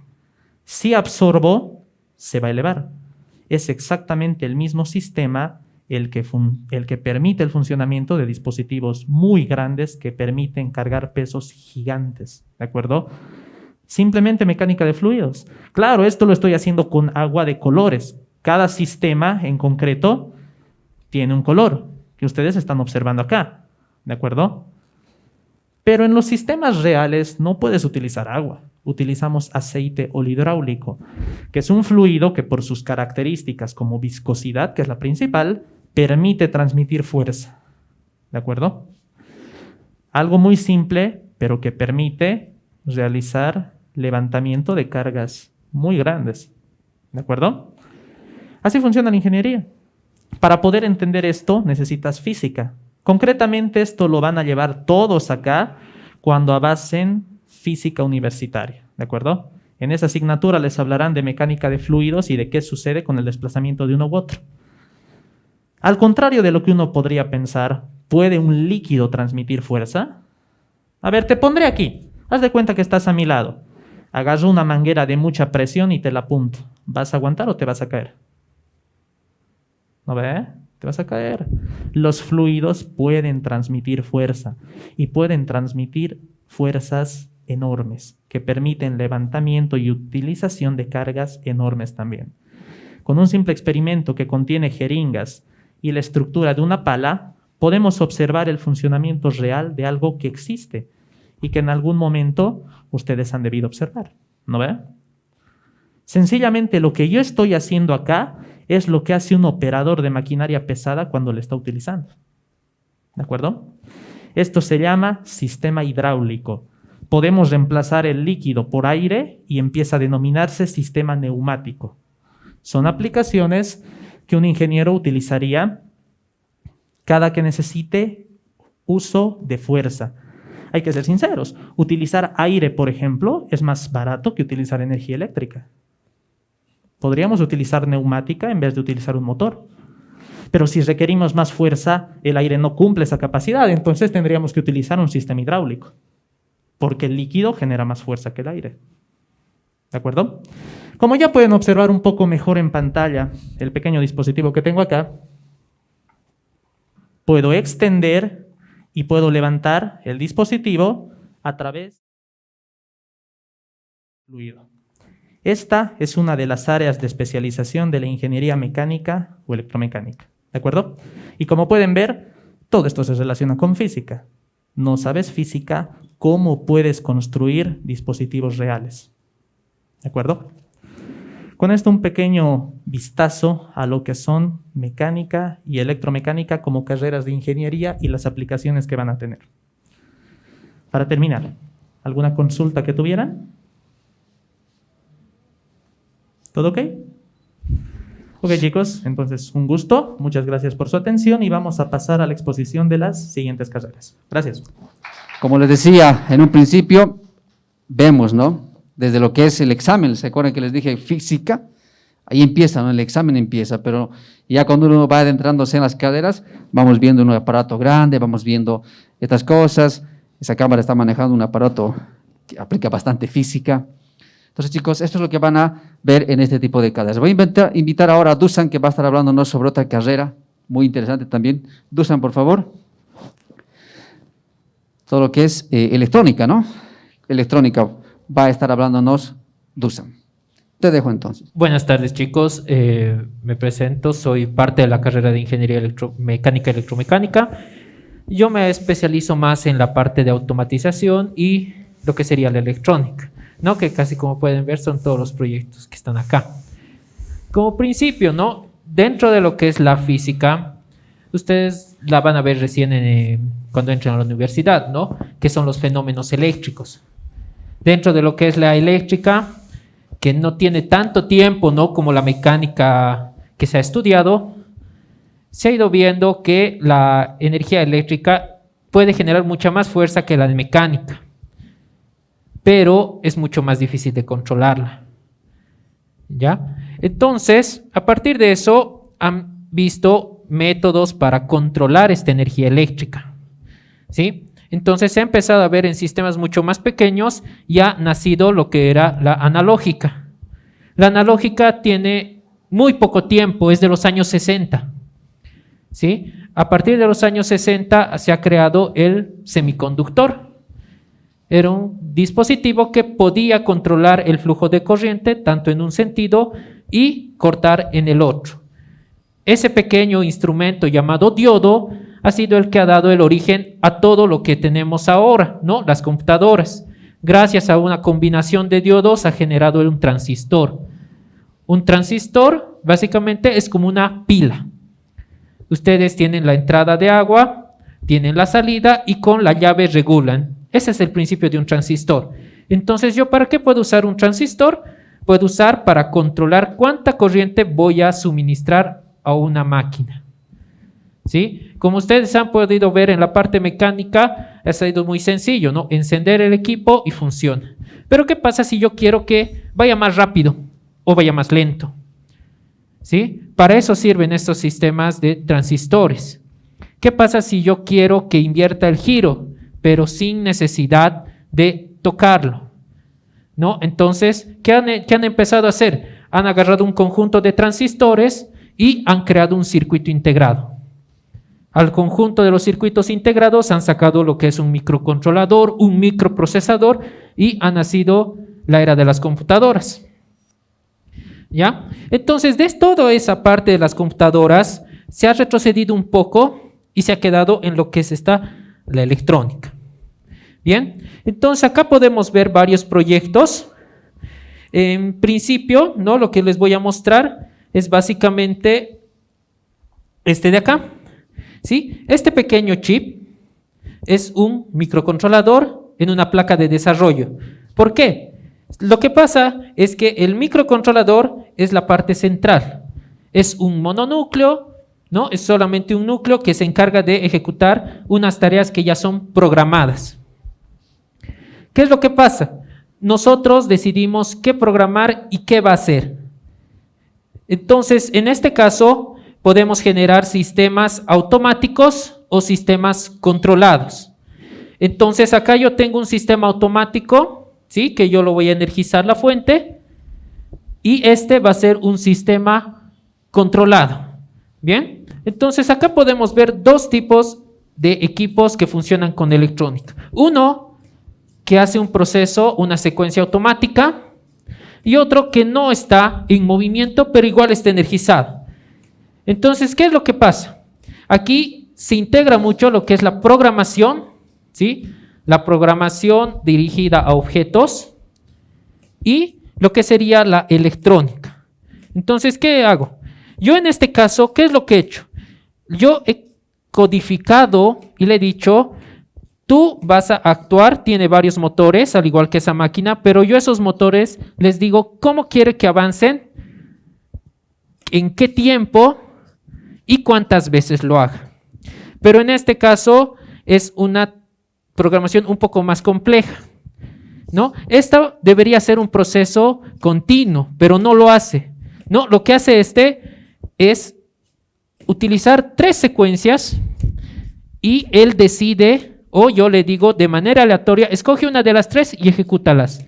Si absorbo, se va a elevar. Es exactamente el mismo sistema el que permite el funcionamiento de dispositivos muy grandes que permiten cargar pesos gigantes, ¿de acuerdo? Simplemente mecánica de fluidos. Claro, esto lo estoy haciendo con agua de colores. Cada sistema en concreto tiene un color que ustedes están observando acá, ¿de acuerdo? Pero en los sistemas reales no puedes utilizar agua. Utilizamos aceite hidráulico, que es un fluido que por sus características como viscosidad, que es la principal, permite transmitir fuerza, ¿de acuerdo? Algo muy simple, pero que permite realizar levantamiento de cargas muy grandes, ¿de acuerdo? Así funciona la ingeniería. Para poder entender esto necesitas física. Concretamente esto lo van a llevar todos acá cuando avancen física universitaria, ¿de acuerdo? En esa asignatura les hablarán de mecánica de fluidos y de qué sucede con el desplazamiento de uno u otro. Al contrario de lo que uno podría pensar, ¿puede un líquido transmitir fuerza? A ver, te pondré aquí. Haz de cuenta que estás a mi lado. Agarro una manguera de mucha presión y te la apunto. ¿Vas a aguantar o te vas a caer? ¿No ve? Te vas a caer. Los fluidos pueden transmitir fuerza y pueden transmitir fuerzas enormes que permiten levantamiento y utilización de cargas enormes también. Con un simple experimento que contiene jeringas y la estructura de una pala, podemos observar el funcionamiento real de algo que existe y que en algún momento ustedes han debido observar, ¿no ve? Sencillamente lo que yo estoy haciendo acá es lo que hace un operador de maquinaria pesada cuando la está utilizando, ¿de acuerdo? Esto se llama sistema hidráulico. Podemos reemplazar el líquido por aire y empieza a denominarse sistema neumático. Son aplicaciones que un ingeniero utilizaría cada que necesite uso de fuerza. Hay que ser sinceros. Utilizar aire, por ejemplo, es más barato que utilizar energía eléctrica. Podríamos utilizar neumática en vez de utilizar un motor. Pero si requerimos más fuerza, el aire no cumple esa capacidad, entonces tendríamos que utilizar un sistema hidráulico, porque el líquido genera más fuerza que el aire. ¿De acuerdo? Como ya pueden observar un poco mejor en pantalla el pequeño dispositivo que tengo acá, puedo extender y puedo levantar el dispositivo a través del fluido. Esta es una de las áreas de especialización de la ingeniería mecánica o electromecánica, ¿de acuerdo? Y como pueden ver, todo esto se relaciona con física. No sabes física, ¿cómo puedes construir dispositivos reales? ¿De acuerdo? Con esto un pequeño vistazo a lo que son mecánica y electromecánica como carreras de ingeniería y las aplicaciones que van a tener. Para terminar, ¿alguna consulta que tuvieran? ¿Todo ok? Ok, chicos, entonces un gusto, muchas gracias por su atención y vamos a pasar a la exposición de las siguientes carreras. Gracias. Como les decía en un principio, vemos, ¿no? Desde lo que es el examen, ¿se acuerdan que les dije física? Ahí empieza, ¿no? El examen empieza, pero ya cuando uno va adentrándose en las carreras, vamos viendo un aparato grande, vamos viendo estas cosas. Esa cámara está manejando un aparato que aplica bastante física. Entonces, chicos, esto es lo que van a ver en este tipo de carreras. Voy a invitar ahora a Dusan, que va a estar hablándonos sobre otra carrera muy interesante también. Dusan, por favor. Todo lo que es electrónica, ¿no? Electrónica. Va a estar hablándonos Dusan. Te dejo entonces. Buenas tardes, chicos. Me presento. Soy parte de la carrera de Ingeniería Mecánica y Electromecánica. Yo me especializo más en la parte de automatización y lo que sería la electrónica, ¿no? Que casi como pueden ver son todos los proyectos que están acá. Como principio, ¿no? Dentro de lo que es la física, ustedes la van a ver recién cuando entren a la universidad, ¿no? Que son los fenómenos eléctricos. Dentro de lo que es la eléctrica, que no tiene tanto tiempo, ¿no?, como la mecánica que se ha estudiado, se ha ido viendo que la energía eléctrica puede generar mucha más fuerza que la de mecánica, pero es mucho más difícil de controlarla. ¿Ya? Entonces, a partir de eso, han visto métodos para controlar esta energía eléctrica, ¿sí? Entonces, se ha empezado a ver en sistemas mucho más pequeños y ha nacido lo que era la analógica. La analógica tiene muy poco tiempo, es de los años 60, ¿sí? A partir de los años 60 se ha creado el semiconductor. Era un dispositivo que podía controlar el flujo de corriente tanto en un sentido y cortar en el otro. Ese pequeño instrumento llamado diodo ha sido el que ha dado el origen a todo lo que tenemos ahora, ¿no? Las computadoras. Gracias a una combinación de diodos ha generado un transistor. Un transistor básicamente es como una pila. Ustedes tienen la entrada de agua, tienen la salida y con la llave regulan. Ese es el principio de un transistor. Entonces, ¿yo para qué puedo usar un transistor? Puedo usar para controlar cuánta corriente voy a suministrar a una máquina, ¿sí? Como ustedes han podido ver en la parte mecánica, ha sido muy sencillo, ¿no? Encender el equipo y funciona. Pero ¿qué pasa si yo quiero que vaya más rápido o vaya más lento? ¿Sí? Para eso sirven estos sistemas de transistores. ¿Qué pasa si yo quiero que invierta el giro, pero sin necesidad de tocarlo? ¿No? Entonces, ¿qué han empezado a hacer? Han agarrado un conjunto de transistores y han creado un circuito integrado. Al conjunto de los circuitos integrados han sacado lo que es un microcontrolador, un microprocesador y ha nacido la era de las computadoras. ¿Ya? Entonces, de toda esa parte de las computadoras se ha retrocedido un poco y se ha quedado en lo que es la electrónica. Bien, entonces acá podemos ver varios proyectos. En principio, ¿no?, lo que les voy a mostrar es básicamente este de acá, ¿sí? Este pequeño chip es un microcontrolador en una placa de desarrollo. ¿Por qué? Lo que pasa es que el microcontrolador es la parte central. Es un mononúcleo, ¿no? Es solamente un núcleo que se encarga de ejecutar unas tareas que ya son programadas. ¿Qué es lo que pasa? Nosotros decidimos qué programar y qué va a hacer. Entonces, en este caso, podemos generar sistemas automáticos o sistemas controlados. Entonces, acá yo tengo un sistema automático, ¿sí?, que yo lo voy a energizar la fuente, y este va a ser un sistema controlado. Bien, entonces acá podemos ver dos tipos de equipos que funcionan con electrónica. Uno que hace un proceso, una secuencia automática, y otro que no está en movimiento, pero igual está energizado. Entonces, ¿qué es lo que pasa? Aquí se integra mucho lo que es la programación, ¿sí?, la programación dirigida a objetos y lo que sería la electrónica. Entonces, ¿qué hago? Yo en este caso, ¿qué es lo que he hecho? Yo he codificado y le he dicho, tú vas a actuar, tiene varios motores, al igual que esa máquina, pero yo a esos motores les digo cómo quiere que avancen, en qué tiempo y cuántas veces lo haga. Pero en este caso es una programación un poco más compleja, ¿no? Esta debería ser un proceso continuo, pero no lo hace, ¿no? Lo que hace es utilizar 3 secuencias y él decide, o yo le digo de manera aleatoria, escoge una de las 3 y ejecútalas,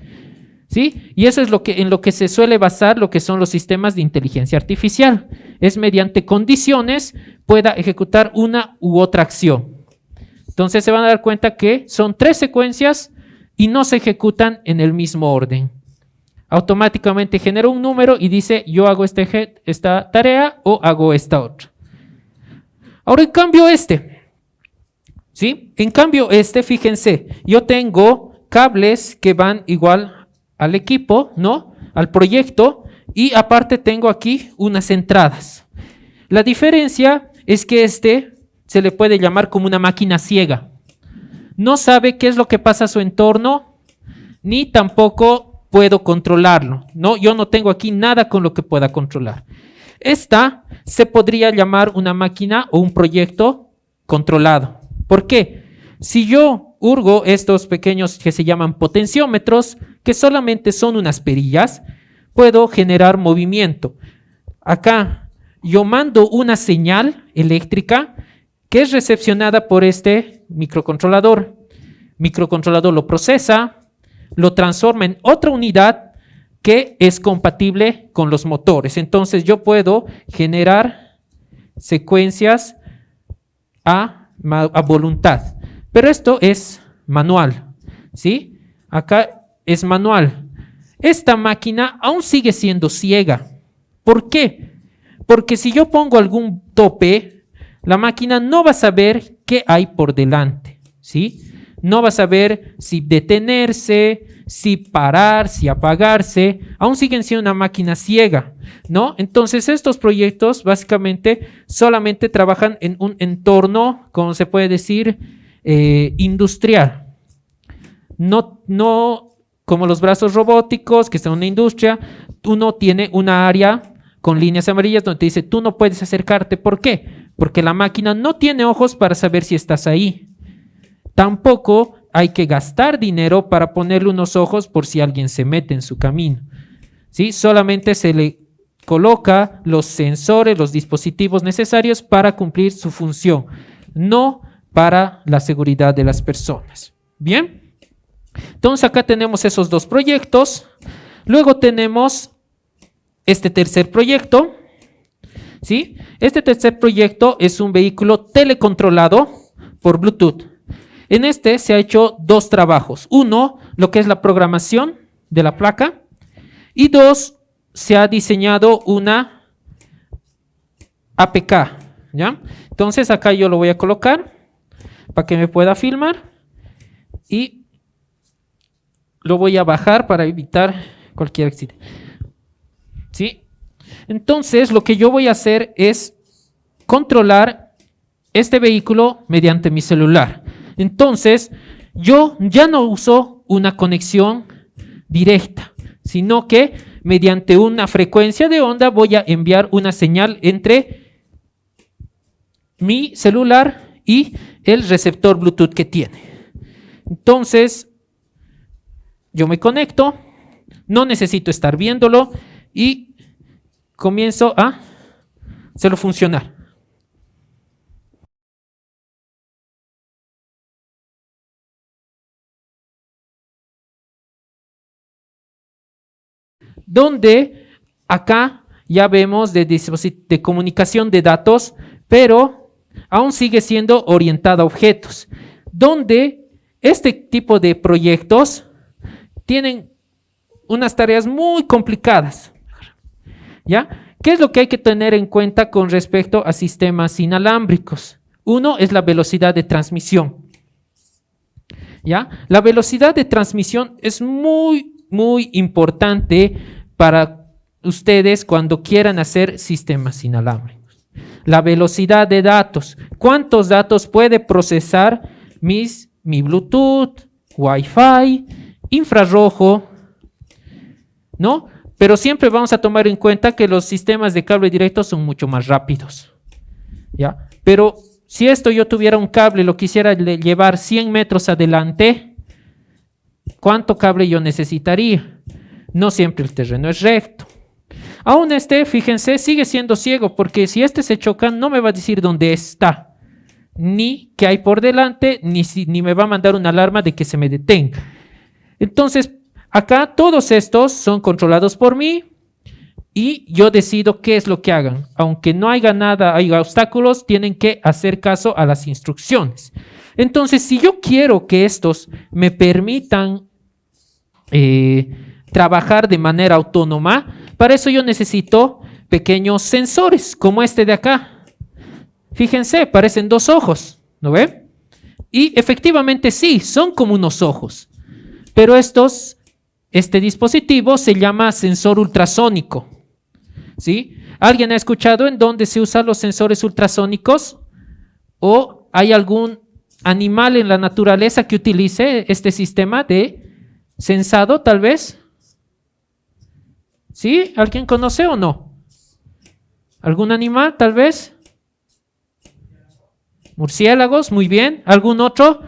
¿sí? Y eso es en lo que se suele basar lo que son los sistemas de inteligencia artificial. Es mediante condiciones pueda ejecutar una u otra acción. Entonces se van a dar cuenta que son 3 secuencias y no se ejecutan en el mismo orden. Automáticamente genera un número y dice, yo hago esta tarea o hago esta otra. Ahora en cambio ¿sí? En cambio fíjense, yo tengo cables que van igual al equipo, ¿no?, al proyecto, y aparte tengo aquí unas entradas. La diferencia es que se le puede llamar como una máquina ciega. No sabe qué es lo que pasa a su entorno, ni tampoco puedo controlarlo, ¿no? Yo no tengo aquí nada con lo que pueda controlar. Esta se podría llamar una máquina o un proyecto controlado. ¿Por qué? Si yo hurgo estos pequeños que se llaman potenciómetros, que solamente son unas perillas, puedo generar movimiento. Acá yo mando una señal eléctrica que es recepcionada por este microcontrolador. Microcontrolador lo procesa, lo transforma en otra unidad que es compatible con los motores. Entonces yo puedo generar secuencias a voluntad. Pero esto es manual, ¿sí? Acá es manual. Esta máquina aún sigue siendo ciega. ¿Por qué? Porque si yo pongo algún tope, la máquina no va a saber qué hay por delante, ¿sí? No va a saber si detenerse, si parar, si apagarse. Aún siguen siendo una máquina ciega, ¿no? Entonces estos proyectos básicamente solamente trabajan en un entorno, como se puede decir, industrial. No como los brazos robóticos que están en una industria. Uno tiene una área con líneas amarillas donde te dice, tú no puedes acercarte. ¿Por qué? Porque la máquina no tiene ojos para saber si estás ahí. Tampoco hay que gastar dinero para ponerle unos ojos por si alguien se mete en su camino, ¿sí? Solamente se le coloca los sensores, los dispositivos necesarios para cumplir su función, no para la seguridad de las personas. Bien, entonces acá tenemos esos dos proyectos. Luego tenemos este tercer proyecto, ¿sí? Este tercer proyecto es un vehículo telecontrolado por Bluetooth. En este se ha hecho dos trabajos. Uno, lo que es la programación de la placa. Y dos, se ha diseñado una APK, ¿ya? Entonces acá yo lo voy a colocar para que me pueda filmar. Y lo voy a bajar para evitar cualquier accidente, ¿sí? Entonces lo que yo voy a hacer es controlar este vehículo mediante mi celular. Entonces, yo ya no uso una conexión directa, sino que mediante una frecuencia de onda voy a enviar una señal entre mi celular y el receptor Bluetooth que tiene. Entonces, yo me conecto, no necesito estar viéndolo y comienzo a hacerlo funcionar. Donde acá ya vemos de comunicación de datos, pero aún sigue siendo orientada a objetos, donde este tipo de proyectos tienen unas tareas muy complicadas, ¿ya? ¿Qué es lo que hay que tener en cuenta con respecto a sistemas inalámbricos? Uno es la velocidad de transmisión, ¿ya? La velocidad de transmisión es muy importante para ustedes cuando quieran hacer sistemas inalámbricos. La velocidad de datos. ¿Cuántos datos puede procesar mi Bluetooth, Wi-Fi, infrarrojo? ¿No? Pero siempre vamos a tomar en cuenta que los sistemas de cable directo son mucho más rápidos, ¿ya? Pero si esto yo tuviera un cable, lo quisiera llevar 100 metros adelante, ¿cuánto cable yo necesitaría? No siempre el terreno es recto. Aún fíjense, sigue siendo ciego, porque si se choca, no me va a decir dónde está, ni qué hay por delante, ni me va a mandar una alarma de que se me detenga. Entonces, acá todos estos son controlados por mí y yo decido qué es lo que hagan. Aunque no haya nada, haya obstáculos, tienen que hacer caso a las instrucciones. Entonces, si yo quiero que estos me permitan trabajar de manera autónoma, para eso yo necesito pequeños sensores, como este de acá. Fíjense, parecen dos ojos, ¿no ve? Y efectivamente sí, son como unos ojos. Pero este dispositivo se llama sensor ultrasónico, ¿sí? ¿Alguien ha escuchado en dónde se usan los sensores ultrasónicos? ¿O hay algún animal en la naturaleza que utilice este sistema de sensado, tal vez? ¿Sí? ¿Alguien conoce o no? ¿Algún animal, tal vez? Murciélagos, muy bien. ¿Algún otro?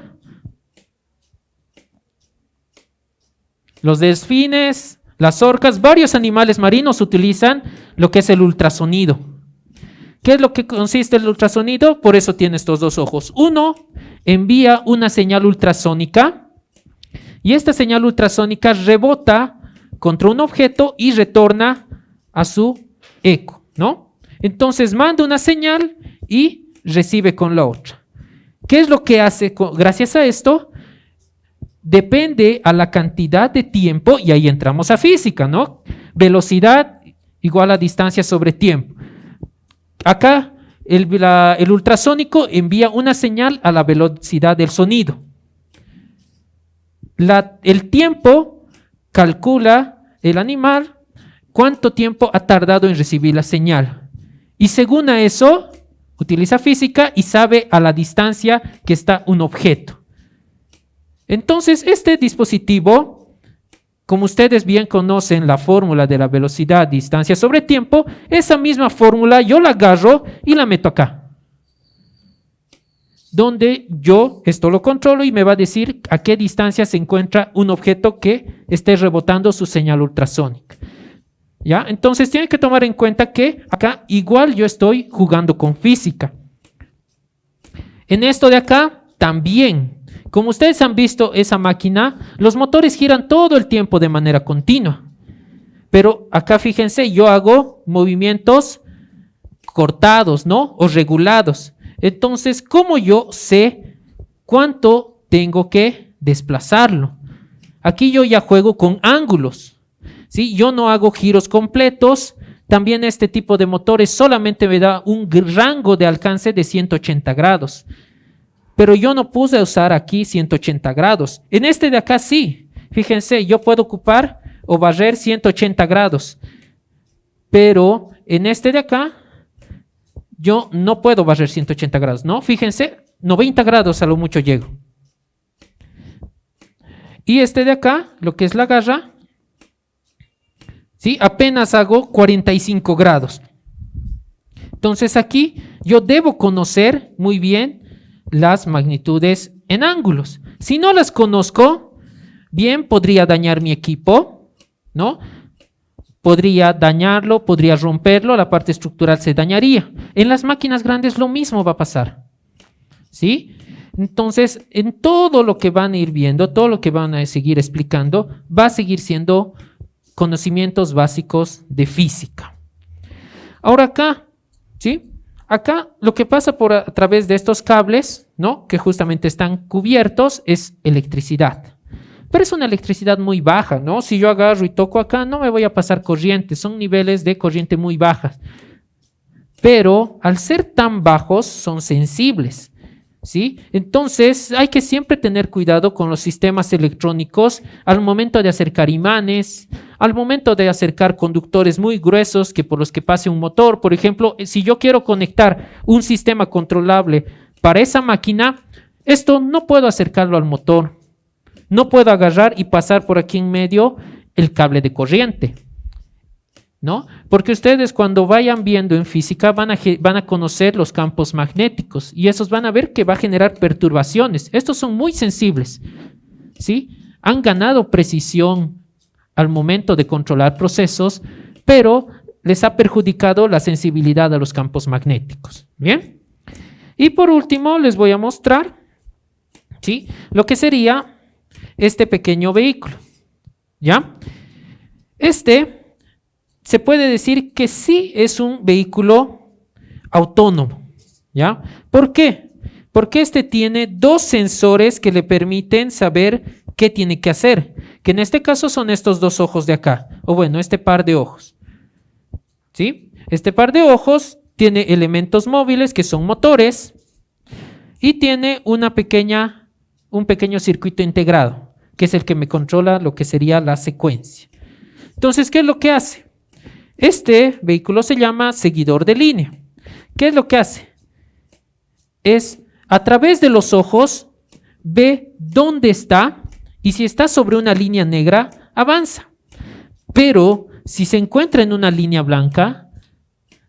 Los delfines, las orcas, varios animales marinos utilizan lo que es el ultrasonido. ¿Qué es lo que consiste el ultrasonido? Por eso tiene estos dos ojos. Uno envía una señal ultrasónica y esta señal ultrasónica rebota contra un objeto y retorna a su eco, ¿no? Entonces manda una señal y recibe con la otra. ¿Qué es lo que hace gracias a esto? Depende a la cantidad de tiempo, y ahí entramos a física, ¿no? Velocidad igual a distancia sobre tiempo. Acá el ultrasónico envía una señal a la velocidad del sonido. El tiempo calcula el animal cuánto tiempo ha tardado en recibir la señal. Y según a eso, utiliza física y sabe a la distancia que está un objeto. Entonces, este dispositivo, como ustedes bien conocen la fórmula de la velocidad, distancia sobre tiempo, esa misma fórmula yo la agarro y la meto acá. Donde yo esto lo controlo y me va a decir a qué distancia se encuentra un objeto que esté rebotando su señal ultrasónica. ¿Ya? Entonces tienen que tomar en cuenta que acá igual yo estoy jugando con física. En esto de acá también, como ustedes han visto esa máquina, los motores giran todo el tiempo de manera continua. Pero acá fíjense, yo hago movimientos cortados, ¿no? O regulados. Entonces, ¿cómo yo sé cuánto tengo que desplazarlo? Aquí yo ya juego con ángulos. ¿Sí? Yo no hago giros completos. También este tipo de motores solamente me da un rango de alcance de 180 grados. Pero yo no puse a usar aquí 180 grados. En este de acá sí. Fíjense, yo puedo ocupar o barrer 180 grados. Pero en este de acá, yo no puedo barrer 180 grados, ¿no? Fíjense, 90 grados a lo mucho llego. Y este de acá, lo que es la garra, ¿sí? Apenas hago 45 grados. Entonces aquí yo debo conocer muy bien las magnitudes en ángulos. Si no las conozco, bien podría dañar mi equipo, ¿no? Podría dañarlo, podría romperlo, la parte estructural se dañaría. En las máquinas grandes lo mismo va a pasar, ¿sí? Entonces, en todo lo que van a ir viendo, todo lo que van a seguir explicando, va a seguir siendo conocimientos básicos de física. Ahora acá, ¿sí? Acá lo que pasa a través de estos cables, ¿no? Que justamente están cubiertos, es electricidad. Pero es una electricidad muy baja, ¿no? Si yo agarro y toco acá, no me voy a pasar corriente, son niveles de corriente muy bajas. Pero al ser tan bajos, son sensibles, ¿sí? Entonces hay que siempre tener cuidado con los sistemas electrónicos al momento de acercar imanes, al momento de acercar conductores muy gruesos que por los que pase un motor. Por ejemplo, si yo quiero conectar un sistema controlable para esa máquina, esto no puedo acercarlo al motor. No puedo agarrar y pasar por aquí en medio el cable de corriente, ¿no? Porque ustedes cuando vayan viendo en física van a conocer los campos magnéticos y esos van a ver que va a generar perturbaciones. Estos son muy sensibles, ¿sí? Han ganado precisión al momento de controlar procesos, pero les ha perjudicado la sensibilidad a los campos magnéticos. ¿Bien? Y por último les voy a mostrar, ¿sí? Lo que sería este pequeño vehículo, ¿ya? Este se puede decir que sí es un vehículo autónomo, ¿ya? ¿Por qué? Porque este tiene dos sensores que le permiten saber qué tiene que hacer, que en este caso son estos dos ojos de acá, o bueno, este par de ojos, ¿sí? Este par de ojos tiene elementos móviles que son motores y tiene un pequeño circuito integrado, que es el que me controla lo que sería la secuencia. Entonces, ¿qué es lo que hace? Este vehículo se llama seguidor de línea. ¿Qué es lo que hace? Es a través de los ojos, ve dónde está y si está sobre una línea negra, avanza. Pero si se encuentra en una línea blanca,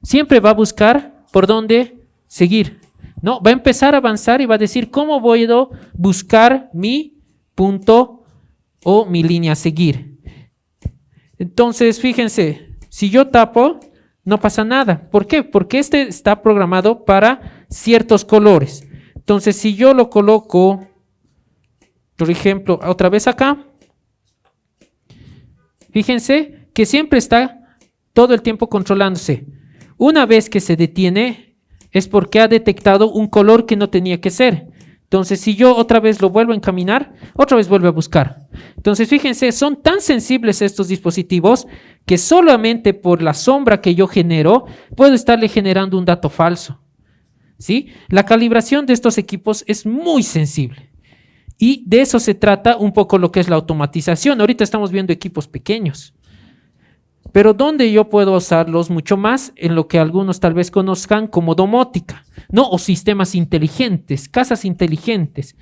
siempre va a buscar por dónde seguir, ¿no? Va a empezar a avanzar y va a decir, ¿cómo voy a buscar mi punto o mi línea a seguir? Entonces, fíjense, si yo tapo, no pasa nada. ¿Por qué? Porque este está programado para ciertos colores. Entonces, si yo lo coloco, por ejemplo, otra vez acá, fíjense que siempre está todo el tiempo controlándose. Una vez que se detiene, es porque ha detectado un color que no tenía que ser. Entonces, si yo otra vez lo vuelvo a encaminar, otra vez vuelve a buscar. Entonces, fíjense, son tan sensibles estos dispositivos que solamente por la sombra que yo genero, puedo estarle generando un dato falso. ¿Sí? La calibración de estos equipos es muy sensible. Y de eso se trata un poco lo que es la automatización. Ahorita estamos viendo equipos pequeños. Pero donde yo puedo usarlos mucho más en lo que algunos tal vez conozcan como domótica, ¿no? O sistemas inteligentes, casas inteligentes.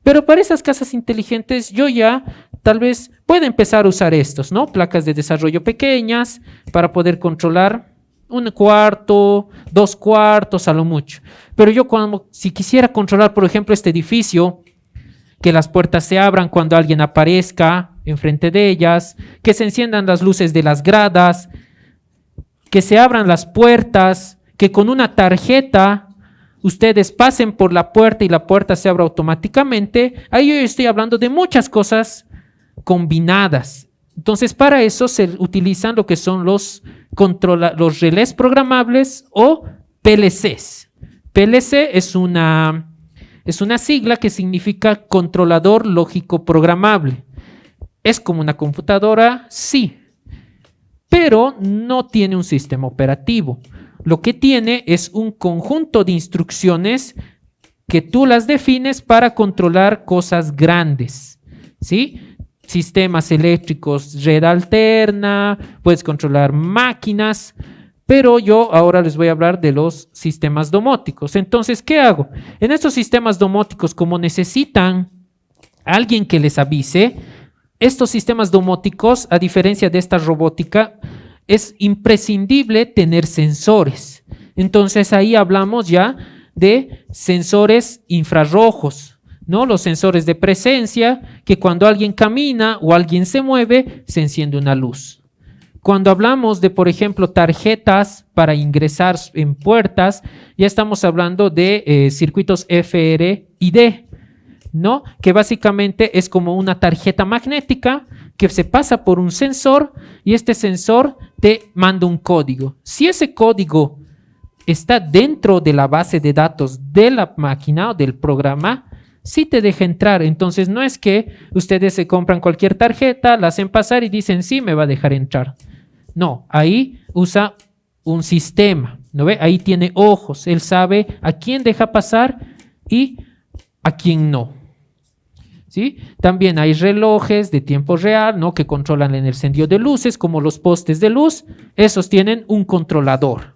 Pero para esas casas inteligentes yo ya tal vez pueda empezar a usar estos, ¿no? Placas de desarrollo pequeñas para poder controlar 1/4, 2/4 a lo mucho. Pero yo si quisiera controlar, por ejemplo, este edificio, que las puertas se abran cuando alguien aparezca enfrente de ellas, que se enciendan las luces de las gradas, que se abran las puertas, que con una tarjeta ustedes pasen por la puerta y la puerta se abra automáticamente. Ahí yo estoy hablando de muchas cosas combinadas. Entonces, para eso se utilizan lo que son los relés programables o PLCs. PLC es una sigla que significa controlador lógico programable. ¿Es como una computadora? Sí, pero no tiene un sistema operativo. Lo que tiene es un conjunto de instrucciones que tú las defines para controlar cosas grandes, ¿sí? Sistemas eléctricos, red alterna, puedes controlar máquinas, pero yo ahora les voy a hablar de los sistemas domóticos. Entonces, ¿qué hago? En estos sistemas domóticos, como necesitan alguien que les avise, estos sistemas domóticos, a diferencia de esta robótica, es imprescindible tener sensores. Entonces, ahí hablamos ya de sensores infrarrojos, ¿no? Los sensores de presencia, que cuando alguien camina o alguien se mueve, se enciende una luz. Cuando hablamos de, por ejemplo, tarjetas para ingresar en puertas, ya estamos hablando de circuitos FRID, ¿no? Que básicamente es como una tarjeta magnética que se pasa por un sensor y este sensor te manda un código. Si ese código está dentro de la base de datos de la máquina o del programa, sí te deja entrar. Entonces no es que ustedes se compran cualquier tarjeta, la hacen pasar y dicen sí, me va a dejar entrar. No, ahí usa un sistema, ¿no ve? Ahí tiene ojos, él sabe a quién deja pasar y a quién no. ¿Sí? También hay relojes de tiempo real, ¿no? Que controlan el encendido de luces, como los postes de luz. Esos tienen un controlador,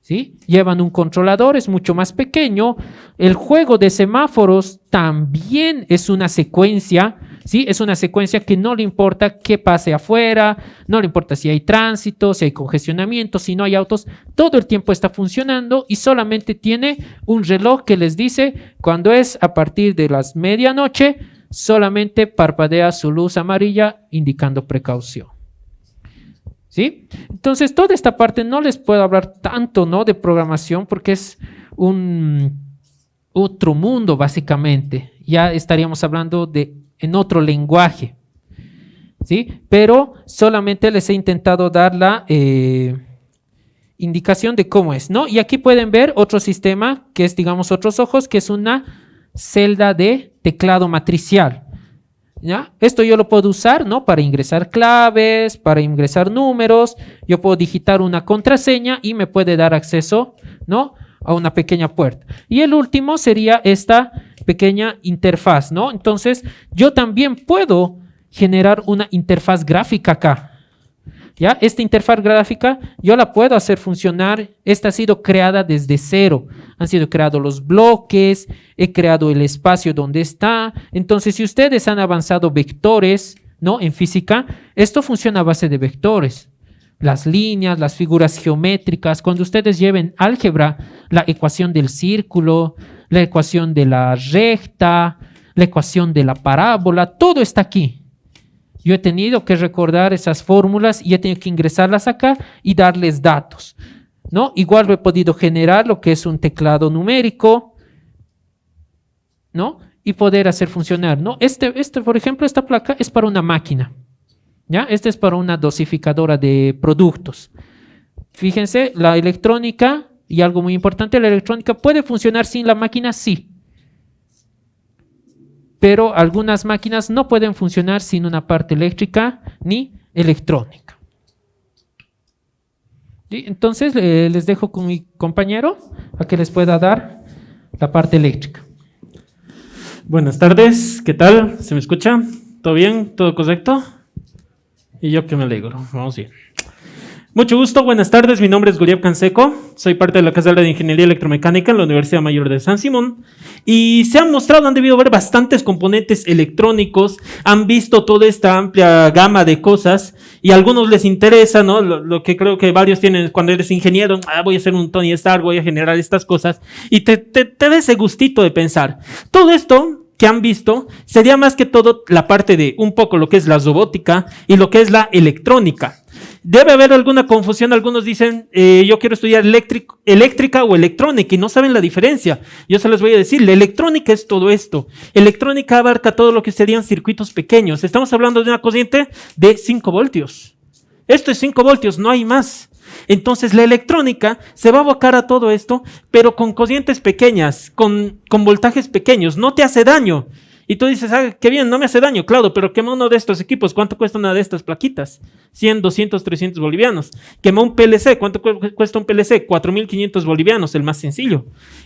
¿sí? Llevan un controlador, es mucho más pequeño. El juego de semáforos también es una secuencia, ¿sí? Es una secuencia que no le importa qué pase afuera, no le importa si hay tránsito, si hay congestionamiento, si no hay autos. Todo el tiempo está funcionando y solamente tiene un reloj que les dice cuando es a partir de las medianoche, solamente parpadea su luz amarilla indicando precaución. ¿Sí? Entonces, toda esta parte no les puedo hablar tanto, ¿no? De programación porque es un otro mundo básicamente. Ya estaríamos hablando en otro lenguaje. ¿Sí? Pero solamente les he intentado dar la indicación de cómo es, ¿no? Y aquí pueden ver otro sistema que es, digamos, otros ojos, que es una celda de teclado matricial. ¿Ya? Esto yo lo puedo usar, ¿no? Para ingresar claves, para ingresar números. Yo puedo digitar una contraseña y me puede dar acceso, ¿no? A una pequeña puerta. Y el último sería esta pequeña interfaz, ¿no? Entonces, yo también puedo generar una interfaz gráfica acá. ¿Ya? Esta interfaz gráfica yo la puedo hacer funcionar. Esta ha sido creada desde cero. Han sido creados los bloques, he creado el espacio donde está. Entonces, si ustedes han avanzado vectores, ¿no? En física, esto funciona a base de vectores. las líneas, las figuras geométricas. Cuando ustedes lleven álgebra, la ecuación del círculo, la ecuación de la recta, la ecuación de la parábola, todo está aquí. Yo he tenido que recordar esas fórmulas y he tenido que ingresarlas acá y darles datos, ¿no? Igual he podido generar lo que es un teclado numérico, ¿no? Y poder hacer funcionar, ¿no? Por ejemplo, esta placa es para una máquina, ¿ya? Esta es para una dosificadora de productos. Fíjense, la electrónica, y algo muy importante, la electrónica puede funcionar sin la máquina, sí. Pero algunas máquinas no pueden funcionar sin una parte eléctrica ni electrónica. ¿Sí? Entonces, les dejo con mi compañero a que les pueda dar la parte eléctrica. Buenas tardes, ¿qué tal? ¿Se me escucha? ¿Todo bien? ¿Todo correcto? Y yo que me alegro, vamos bien. Mucho gusto, buenas tardes, mi nombre es Guriab Canseco, soy parte de la carrera de Ingeniería Electromecánica en la Universidad Mayor de San Simón y se han mostrado, han debido ver bastantes componentes electrónicos, han visto toda esta amplia gama de cosas y a algunos les interesa, ¿no? Lo que creo que varios tienen cuando eres ingeniero, voy a hacer un Tony Stark, voy a generar estas cosas y te da ese gustito de pensar. Todo esto que han visto sería más que todo la parte de un poco lo que es la robótica y lo que es la electrónica. Debe haber alguna confusión, algunos dicen yo quiero estudiar eléctrica o electrónica y no saben la diferencia. Yo se les voy a decir, la electrónica es todo esto. Electrónica abarca todo lo que serían circuitos pequeños. Estamos hablando de una corriente de 5 voltios. Esto es 5 voltios, no hay más. Entonces la electrónica se va a abocar a todo esto, pero con corrientes pequeñas, con voltajes pequeños, no te hace daño. Y tú dices, qué bien, no me hace daño, claro, pero quema uno de estos equipos, ¿cuánto cuesta una de estas plaquitas? 100, 200, 300 bolivianos. Quema un PLC, ¿cuánto cuesta un PLC? 4.500 bolivianos, el más sencillo.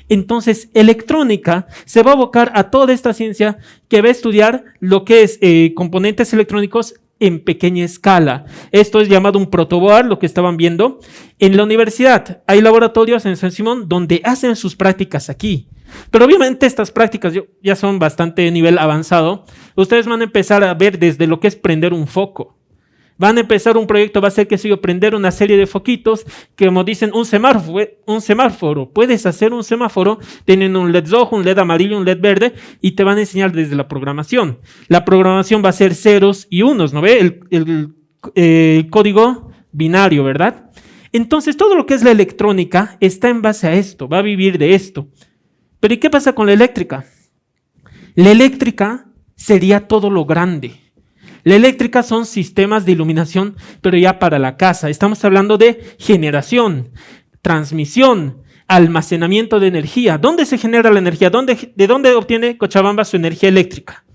Entonces, electrónica se va a abocar a toda esta ciencia que va a estudiar lo que es componentes electrónicos en pequeña escala. Esto es llamado un protoboard, lo que estaban viendo. En la universidad hay laboratorios en San Simón donde hacen sus prácticas aquí. Pero obviamente estas prácticas ya son bastante de nivel avanzado. Ustedes van a empezar a ver desde lo que es prender un foco. Van a empezar un proyecto, va a ser que se prender una serie de foquitos, que como dicen, un semáforo. Puedes hacer un semáforo, tienen un LED rojo, un LED amarillo, un LED verde, y te van a enseñar desde la programación. La programación va a ser ceros y unos, ¿no ve? El código binario, ¿verdad? Entonces, todo lo que es la electrónica está en base a esto, va a vivir de esto. Pero ¿y qué pasa con la eléctrica? La eléctrica sería todo lo grande. La eléctrica son sistemas de iluminación, pero ya para la casa. Estamos hablando de generación, transmisión, almacenamiento de energía. ¿Dónde se genera la energía? ¿De dónde obtiene Cochabamba su energía eléctrica?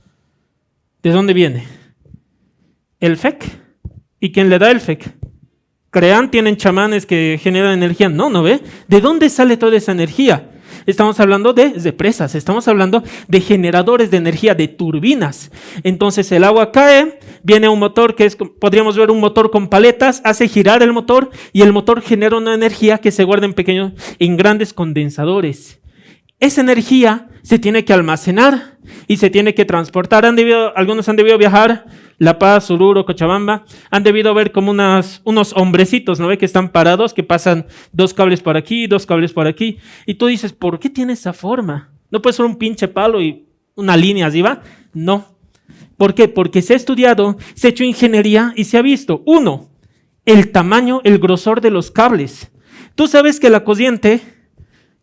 ¿De dónde viene? El FEC. ¿Y quién le da el FEC? ¿Crean? ¿Tienen chamanes que generan energía? No ve. ¿De dónde sale toda esa energía? Estamos hablando de represas, estamos hablando de generadores de energía, de turbinas. Entonces el agua cae, viene un motor que es, podríamos ver un motor con paletas, hace girar el motor y el motor genera una energía que se guarda en grandes condensadores. Esa energía se tiene que almacenar y se tiene que transportar. Algunos han debido viajar, La Paz, Oruro, Cochabamba, han debido ver como unos hombrecitos, ¿no ve? Que están parados, que pasan 2 cables por aquí, 2 cables por aquí. Y tú dices, ¿por qué tiene esa forma? ¿No puede ser un pinche palo y una línea así va? No. ¿Por qué? Porque se ha estudiado, se ha hecho ingeniería y se ha visto, 1, el tamaño, el grosor de los cables. Tú sabes que la corriente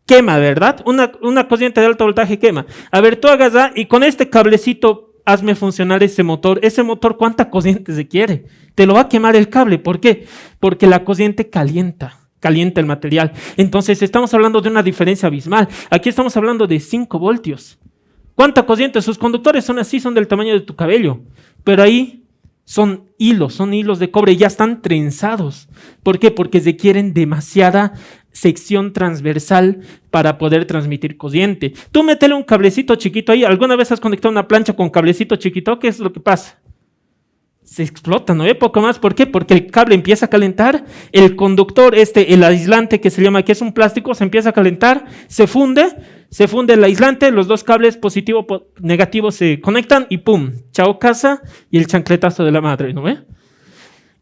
quema, ¿verdad? Una corriente de alto voltaje quema. A ver, tú hagas y con este cablecito hazme funcionar ese motor. Ese motor, ¿cuánta corriente se quiere? Te lo va a quemar el cable. ¿Por qué? Porque la corriente calienta el material. Entonces, estamos hablando de una diferencia abismal. Aquí estamos hablando de 5 voltios. ¿Cuánta corriente? Sus conductores son así, son del tamaño de tu cabello. Pero ahí son hilos de cobre, ya están trenzados. ¿Por qué? Porque requieren demasiada sección transversal para poder transmitir corriente. Tú métele un cablecito chiquito ahí. ¿Alguna vez has conectado una plancha con cablecito chiquito? ¿Qué es lo que pasa? Se explota, ¿no? Poco más. ¿Por qué? Porque el cable empieza a calentar, el conductor, el aislante que se llama, que es un plástico, se empieza a calentar, se funde el aislante, los 2 cables positivo, negativo se conectan y ¡pum! Chao casa y el chancletazo de la madre, ¿no ve?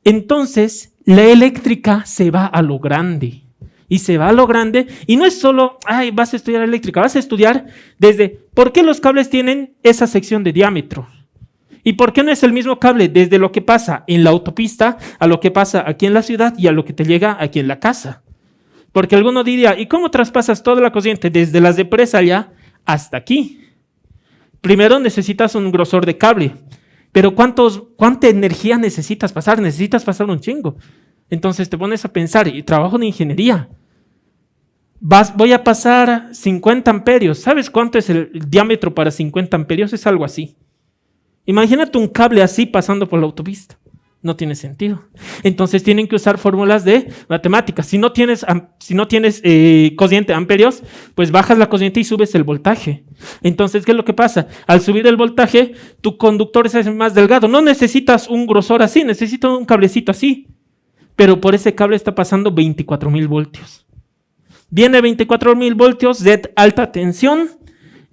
Entonces, La eléctrica se va a lo grande. Y se va a lo grande. Y no es solo, vas a estudiar eléctrica. Vas a estudiar desde por qué los cables tienen esa sección de diámetro. ¿Y por qué no es el mismo cable desde lo que pasa en la autopista a lo que pasa aquí en la ciudad y a lo que te llega aquí en la casa? Porque alguno diría, ¿y cómo traspasas toda la corriente desde las de presa allá hasta aquí? Primero necesitas un grosor de cable. Pero ¿cuánta energía necesitas pasar? Necesitas pasar un chingo. Entonces te pones a pensar, y trabajo de ingeniería. Voy a pasar 50 amperios. ¿Sabes cuánto es el diámetro para 50 amperios? Es algo así. Imagínate un cable así pasando por la autopista. No tiene sentido. Entonces tienen que usar fórmulas de matemáticas. Si no tienes corriente amperios, pues bajas la corriente y subes el voltaje. Entonces, ¿qué es lo que pasa? Al subir el voltaje, tu conductor se hace más delgado. No necesitas un grosor así, necesitas un cablecito así. Pero por ese cable está pasando 24,000 voltios. Viene 24,000 voltios de alta tensión.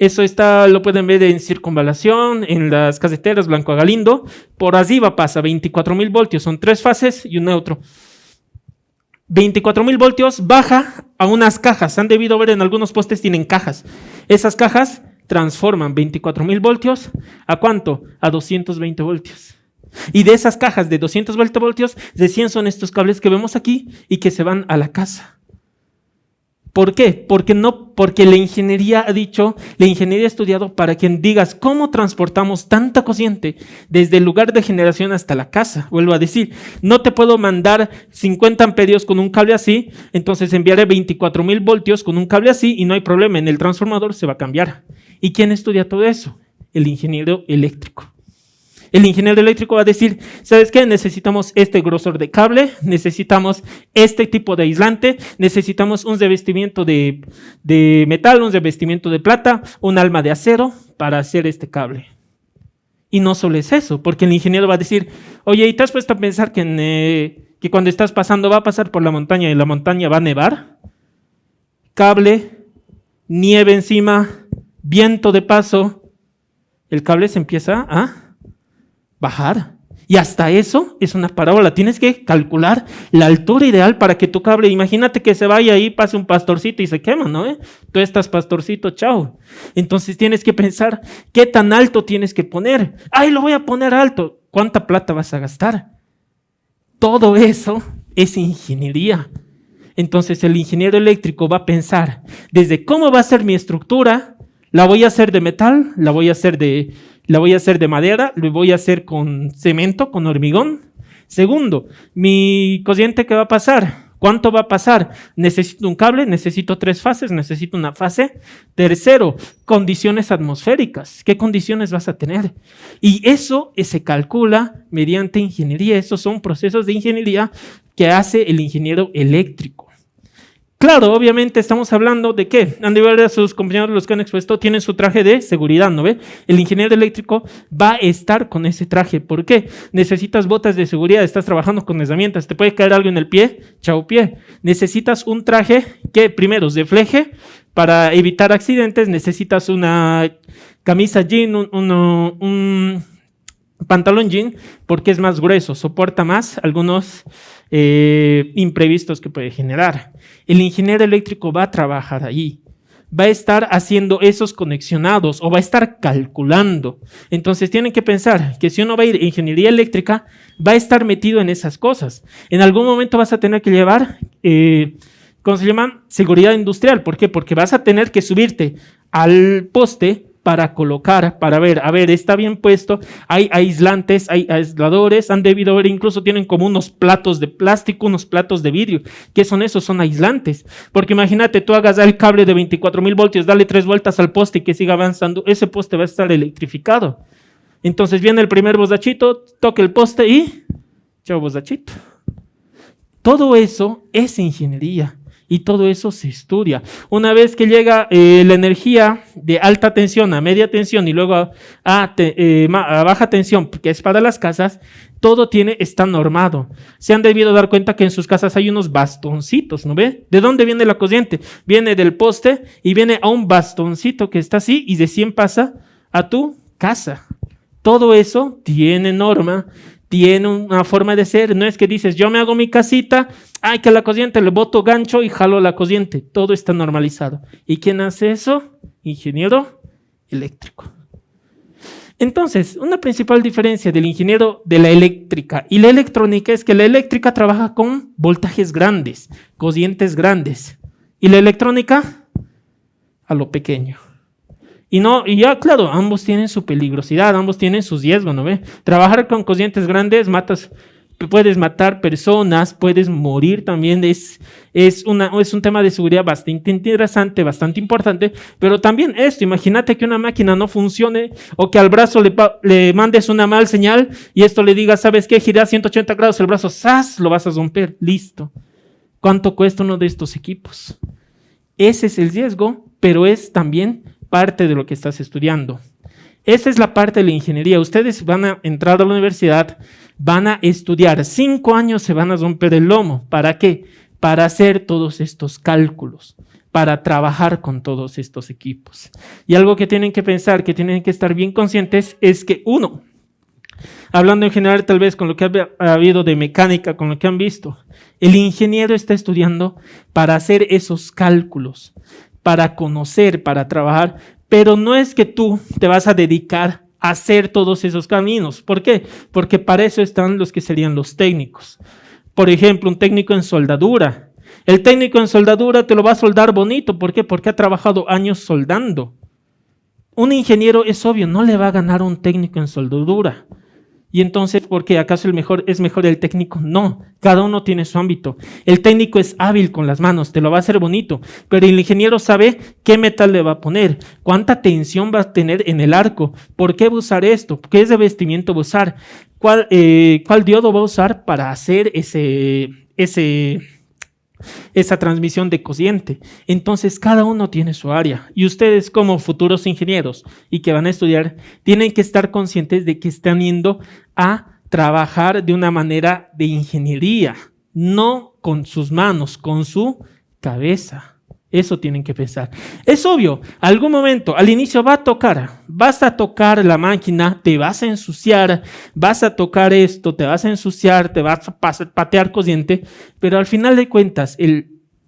Eso lo pueden ver en circunvalación, en las caseteras Blanco Galindo. Por arriba pasa 24,000 voltios, son 3 fases y un neutro. 24,000 voltios baja a unas cajas. Han debido ver en algunos postes tienen cajas. Esas cajas transforman 24,000 voltios ¿a cuánto? A 220 voltios. Y de esas cajas de 220 voltios, recién son estos cables que vemos aquí y que se van a la casa. ¿Por qué? Porque la ingeniería ha estudiado para que digas cómo transportamos tanta corriente desde el lugar de generación hasta la casa. Vuelvo a decir, no te puedo mandar 50 amperios con un cable así, entonces enviaré 24,000 voltios con un cable así y no hay problema, en el transformador se va a cambiar. ¿Y quién estudia todo eso? El ingeniero eléctrico. El ingeniero eléctrico va a decir, ¿sabes qué? Necesitamos este grosor de cable, necesitamos este tipo de aislante, necesitamos un revestimiento de metal, un revestimiento de plata, un alma de acero para hacer este cable. Y no solo es eso, porque el ingeniero va a decir, oye, ¿y te has puesto a pensar que cuando estás pasando va a pasar por la montaña y la montaña va a nevar? Cable, nieve encima, viento de paso, el cable se empieza a bajar. Y hasta eso es una parábola. Tienes que calcular la altura ideal para que tu cable, imagínate que se vaya ahí, pase un pastorcito y se quema, ¿no? Tú estás pastorcito, chao. Entonces tienes que pensar qué tan alto tienes que poner. ¡Ay, lo voy a poner alto! ¿Cuánta plata vas a gastar? Todo eso es ingeniería. Entonces el ingeniero eléctrico va a pensar desde cómo va a ser mi estructura. ¿La voy a hacer de metal? ¿La voy a hacer de madera? ¿Lo voy a hacer con cemento, con hormigón? Segundo, mi corriente que va a pasar. ¿Cuánto va a pasar? Necesito un cable, necesito 3 fases, necesito una fase. Tercero, condiciones atmosféricas. ¿Qué condiciones vas a tener? Y eso se calcula mediante ingeniería. Esos son procesos de ingeniería que hace el ingeniero eléctrico. Claro, obviamente estamos hablando de qué. Han de ver a sus compañeros, los que han expuesto, tienen su traje de seguridad, ¿no ve? El ingeniero eléctrico va a estar con ese traje. ¿Por qué? Necesitas botas de seguridad, estás trabajando con herramientas, te puede caer algo en el pie, chao pie. Necesitas un traje que primero refleje para evitar accidentes, necesitas una camisa jean, un pantalón jean, porque es más grueso, soporta más algunos imprevistos que puede generar. El ingeniero eléctrico va a trabajar ahí, va a estar haciendo esos conexionados o va a estar calculando. Entonces tienen que pensar que si uno va a ir a ingeniería eléctrica, va a estar metido en esas cosas. En algún momento vas a tener que llevar, ¿cómo se llama? Seguridad industrial. ¿Por qué? Porque vas a tener que subirte al poste para colocar, para ver, a ver, está bien puesto, hay aislantes, hay aisladores, han debido ver, incluso tienen como unos platos de plástico, unos platos de vidrio. ¿Qué son esos? Son aislantes. Porque imagínate, tú hagas el cable de 24,000 voltios, dale 3 vueltas al poste y que siga avanzando, ese poste va a estar electrificado. Entonces viene el primer bozachito, toca el poste y chao bozachito. Todo eso es ingeniería. Y todo eso se estudia. Una vez que llega la energía de alta tensión a media tensión y luego a baja tensión, que es para las casas, todo está normado. Se han debido dar cuenta que en sus casas hay unos bastoncitos, ¿no ve? ¿De dónde viene la corriente? Viene del poste y viene a un bastoncito que está así y de 100 pasa a tu casa. Todo eso tiene norma, tiene una forma de ser. No es que dices, yo me hago mi casita, ay, que la corriente, le boto gancho y jalo la corriente. Todo está normalizado. ¿Y quién hace eso? Ingeniero eléctrico. Entonces, una principal diferencia del ingeniero de la eléctrica y la electrónica es que la eléctrica trabaja con voltajes grandes, corrientes grandes, y la electrónica a lo pequeño. Y ya, claro, ambos tienen su peligrosidad, ambos tienen sus riesgos, ¿no ve? Trabajar con corrientes grandes, puedes matar personas, puedes morir también, es un tema de seguridad bastante interesante, bastante importante, pero también imagínate que una máquina no funcione o que al brazo le mandes una mal señal y esto le diga, ¿sabes qué? Gira 180 grados el brazo, ¡zas! Lo vas a romper, listo. ¿Cuánto cuesta uno de estos equipos? Ese es el riesgo, pero es también parte de lo que estás estudiando. Esa es la parte de la ingeniería. Ustedes van a entrar a la universidad, van a estudiar 5 años, se van a romper el lomo. ¿Para qué? Para hacer todos estos cálculos, para trabajar con todos estos equipos. Y algo que tienen que pensar, que tienen que estar bien conscientes, es que uno, hablando en general tal vez con lo que ha habido de mecánica, con lo que han visto, el ingeniero está estudiando para hacer esos cálculos, para conocer, para trabajar, pero no es que tú te vas a dedicar a hacer todos esos caminos. ¿Por qué? Porque para eso están los que serían los técnicos. Por ejemplo, un técnico en soldadura. El técnico en soldadura te lo va a soldar bonito. ¿Por qué? Porque ha trabajado años soldando. Un ingeniero, es obvio, no le va a ganar a un técnico en soldadura. Y entonces, ¿por qué? ¿Acaso es mejor el técnico? No, cada uno tiene su ámbito. El técnico es hábil con las manos, te lo va a hacer bonito, pero el ingeniero sabe qué metal le va a poner, cuánta tensión va a tener en el arco, por qué va a usar esto, qué revestimiento va a usar, cuál diodo va a usar para hacer esa transmisión de corriente. Entonces cada uno tiene su área y ustedes como futuros ingenieros y que van a estudiar tienen que estar conscientes de que están yendo a trabajar de una manera de ingeniería, no con sus manos, con su cabeza. Eso tienen que pensar. Es obvio, algún momento, al inicio vas a tocar la máquina, te vas a ensuciar, vas a tocar esto, te vas a ensuciar, te vas a patear corriente, pero al final de cuentas,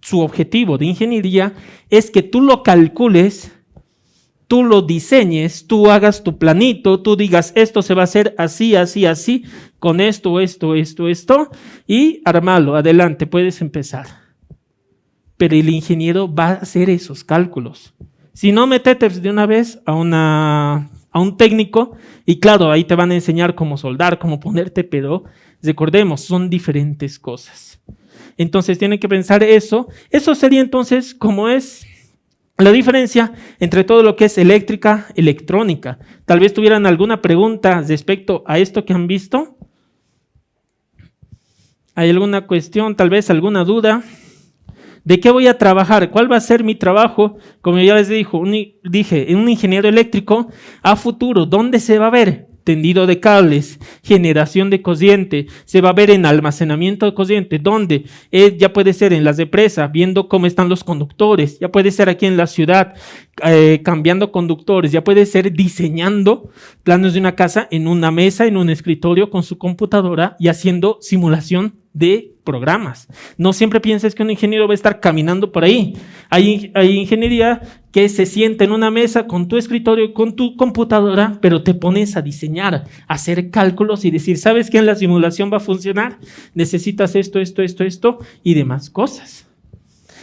su objetivo de ingeniería es que tú lo calcules, tú lo diseñes, tú hagas tu planito, tú digas, esto se va a hacer así, así, así, con esto, y armalo, adelante, puedes empezar. Pero el ingeniero va a hacer esos cálculos. Si no, métete de una vez a un técnico y claro, ahí te van a enseñar cómo soldar, cómo ponerte, pero recordemos, son diferentes cosas. Entonces tienen que pensar eso. Eso sería entonces como es la diferencia entre todo lo que es eléctrica, electrónica. Tal vez tuvieran alguna pregunta respecto a esto que han visto. ¿Hay alguna cuestión, tal vez alguna duda? ¿De qué voy a trabajar? ¿Cuál va a ser mi trabajo? Como ya les dije, un ingeniero eléctrico a futuro, ¿dónde se va a ver? Tendido de cables, generación de corriente, se va a ver en almacenamiento de corriente, ¿dónde? Ya puede ser en las represas, viendo cómo están los conductores, ya puede ser aquí en la ciudad, cambiando conductores, ya puede ser diseñando planos de una casa en una mesa, en un escritorio con su computadora y haciendo simulación de programas. No siempre pienses que un ingeniero va a estar caminando por ahí. Hay ingeniería que se sienta en una mesa con tu escritorio, con tu computadora, pero te pones a diseñar, a hacer cálculos y decir, ¿sabes qué? En la simulación va a funcionar, necesitas esto y demás cosas.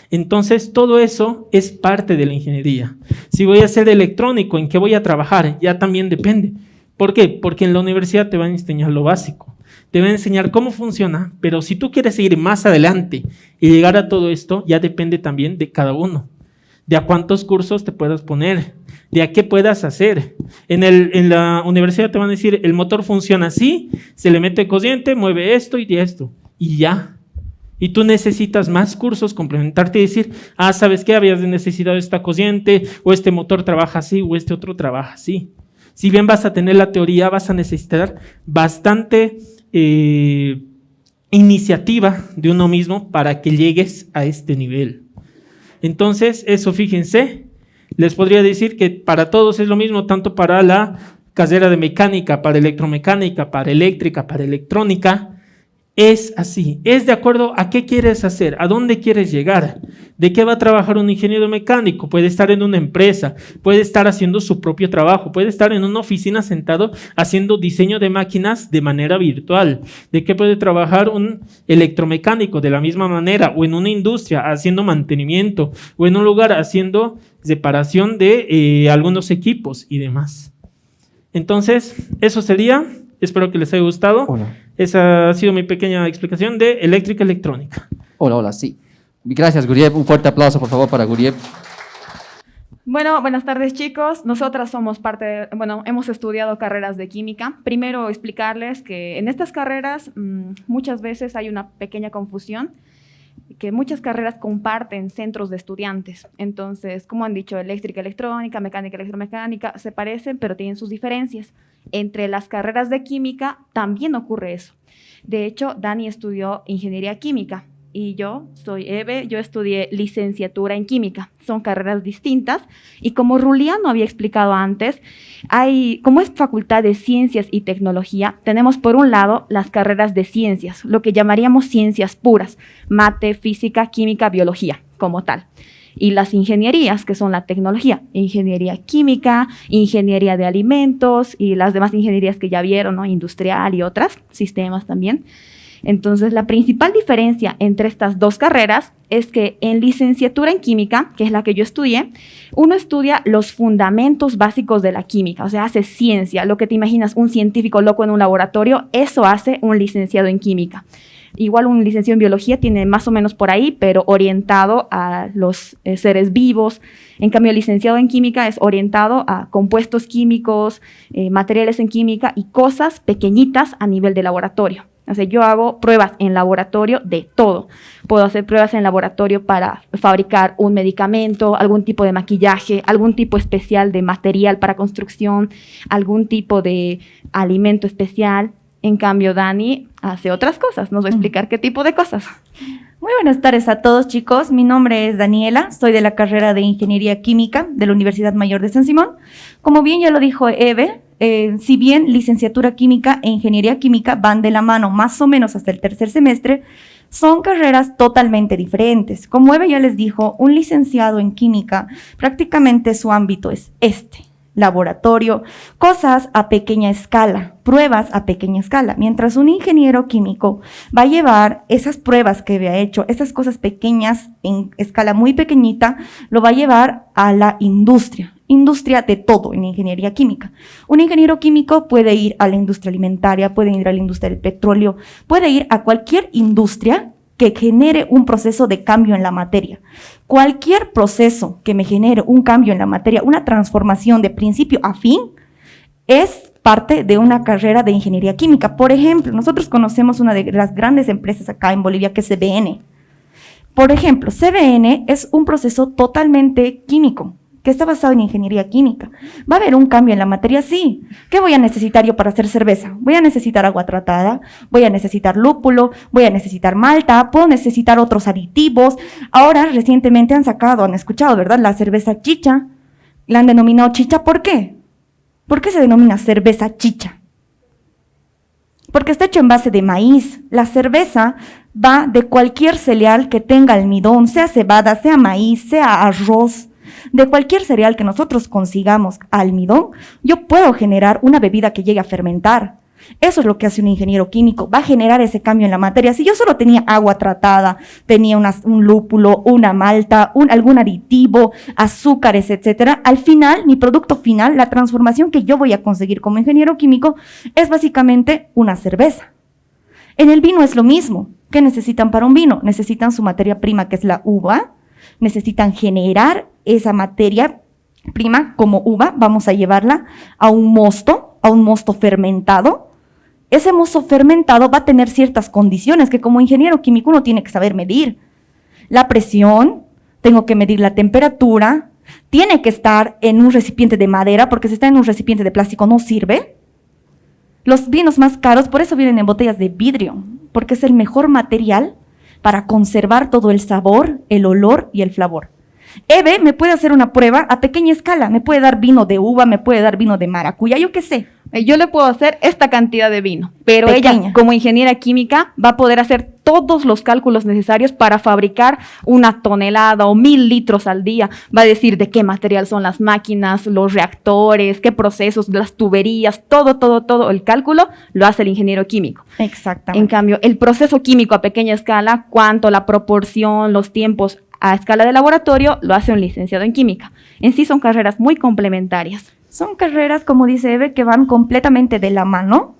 Entonces, todo eso es parte de la ingeniería. Si voy a ser electrónico, ¿en qué voy a trabajar? Ya también depende. ¿Por qué? Porque en la universidad te van a enseñar lo básico. Te van a enseñar cómo funciona, pero si tú quieres ir más adelante y llegar a todo esto, ya depende también de cada uno, de a cuántos cursos te puedas poner, de a qué puedas hacer. En la universidad te van a decir, el motor funciona así, se le mete corriente, mueve esto y esto, y ya. Y tú necesitas más cursos, complementarte y decir, ¿sabes qué? Habías necesitado esta corriente, o este motor trabaja así, o este otro trabaja así. Si bien vas a tener la teoría, vas a necesitar bastante iniciativa de uno mismo para que llegues a este nivel. Entonces, eso fíjense, les podría decir que para todos es lo mismo, tanto para la carrera de mecánica, para electromecánica, para eléctrica, para electrónica, es así, es de acuerdo a qué quieres hacer, a dónde quieres llegar, de qué va a trabajar un ingeniero mecánico. Puede estar en una empresa, puede estar haciendo su propio trabajo, puede estar en una oficina sentado haciendo diseño de máquinas de manera virtual. ¿De qué puede trabajar un electromecánico? De la misma manera, o en una industria haciendo mantenimiento, o en un lugar haciendo reparación de algunos equipos y demás. Entonces, eso sería, espero que les haya gustado. Hola. Esa ha sido mi pequeña explicación de eléctrica electrónica. Hola, sí. Gracias, Guriev. Un fuerte aplauso, por favor, para Guriev. Bueno, buenas tardes, chicos. Nosotras somos hemos estudiado carreras de química. Primero explicarles que en estas carreras muchas veces hay una pequeña confusión, que muchas carreras comparten centros de estudiantes. Entonces, como han dicho, eléctrica, electrónica, mecánica, electromecánica, se parecen, pero tienen sus diferencias. Entre las carreras de química también ocurre eso. De hecho, Dani estudió ingeniería química y yo soy Eve, yo estudié licenciatura en química. Son carreras distintas y como Ruliano había explicado antes, como es facultad de ciencias y tecnología, tenemos por un lado las carreras de ciencias, lo que llamaríamos ciencias puras, mate, física, química, biología, como tal. Y las ingenierías, que son la tecnología, ingeniería química, ingeniería de alimentos y las demás ingenierías que ya vieron, ¿no? Industrial y otras, sistemas también. Entonces, la principal diferencia entre estas dos carreras es que en licenciatura en química, que es la que yo estudié, uno estudia los fundamentos básicos de la química, o sea, hace ciencia, lo que te imaginas un científico loco en un laboratorio, eso hace un licenciado en química. Igual un licenciado en biología tiene más o menos por ahí, pero orientado a los seres vivos. En cambio, el licenciado en química es orientado a compuestos químicos, materiales en química y cosas pequeñitas a nivel de laboratorio. O sea, yo hago pruebas en laboratorio de todo. Puedo hacer pruebas en laboratorio para fabricar un medicamento, algún tipo de maquillaje, algún tipo especial de material para construcción, algún tipo de alimento especial. En cambio, Dani hace otras cosas. Nos va a explicar qué tipo de cosas. Muy buenas tardes a todos, chicos. Mi nombre es Daniela, soy de la carrera de Ingeniería Química de la Universidad Mayor de San Simón. Como bien ya lo dijo Eve, si bien licenciatura química e ingeniería química van de la mano más o menos hasta el tercer semestre, son carreras totalmente diferentes. Como Eve ya les dijo, un licenciado en química prácticamente su ámbito es laboratorio, cosas a pequeña escala, pruebas a pequeña escala, mientras un ingeniero químico va a llevar esas pruebas que había hecho, esas cosas pequeñas en escala muy pequeñita, lo va a llevar a la industria de todo en ingeniería química. Un ingeniero químico puede ir a la industria alimentaria, puede ir a la industria del petróleo, puede ir a cualquier industria que genere un proceso de cambio en la materia. Cualquier proceso que me genere un cambio en la materia, una transformación de principio a fin, es parte de una carrera de ingeniería química. Por ejemplo, nosotros conocemos una de las grandes empresas acá en Bolivia, que es CBN. Por ejemplo, CBN es un proceso totalmente químico, que está basado en ingeniería química. ¿Va a haber un cambio en la materia? Sí. ¿Qué voy a necesitar yo para hacer cerveza? Voy a necesitar agua tratada, voy a necesitar lúpulo, voy a necesitar malta, puedo necesitar otros aditivos. Ahora, recientemente han escuchado, ¿verdad? La cerveza chicha, la han denominado chicha. ¿Por qué? ¿Por qué se denomina cerveza chicha? Porque está hecho en base de maíz. La cerveza va de cualquier cereal que tenga almidón, sea cebada, sea maíz, sea arroz. De cualquier cereal que nosotros consigamos almidón, yo puedo generar una bebida que llegue a fermentar. Eso es lo que hace un ingeniero químico, va a generar ese cambio en la materia. Si yo solo tenía agua tratada, tenía un lúpulo, una malta, algún aditivo, azúcares, etcétera, al final, mi producto final, la transformación que yo voy a conseguir como ingeniero químico, es básicamente una cerveza. En el vino es lo mismo. ¿Qué necesitan para un vino? Necesitan su materia prima, que es la uva. Necesitan generar esa materia prima como uva, vamos a llevarla a un mosto fermentado. Ese mosto fermentado va a tener ciertas condiciones que como ingeniero químico uno tiene que saber medir. La presión, tengo que medir la temperatura, tiene que estar en un recipiente de madera, porque si está en un recipiente de plástico no sirve. Los vinos más caros, por eso vienen en botellas de vidrio, porque es el mejor material para conservar todo el sabor, el olor y el flavor. EVE me puede hacer una prueba a pequeña escala, me puede dar vino de uva, me puede dar vino de maracuyá, yo qué sé. Yo le puedo hacer esta cantidad de vino, pero Pequeña. ella, como ingeniera química, va a poder hacer todos los cálculos necesarios para fabricar 1 tonelada o 1000 litros al día. Va a decir de qué material son las máquinas, los reactores, qué procesos, las tuberías, todo el cálculo lo hace el ingeniero químico. Exactamente. En cambio, el proceso químico a pequeña escala, cuánto, la proporción, los tiempos a escala de laboratorio, lo hace un licenciado en química. En sí son carreras muy complementarias. Son carreras, como dice Eve, que van completamente de la mano,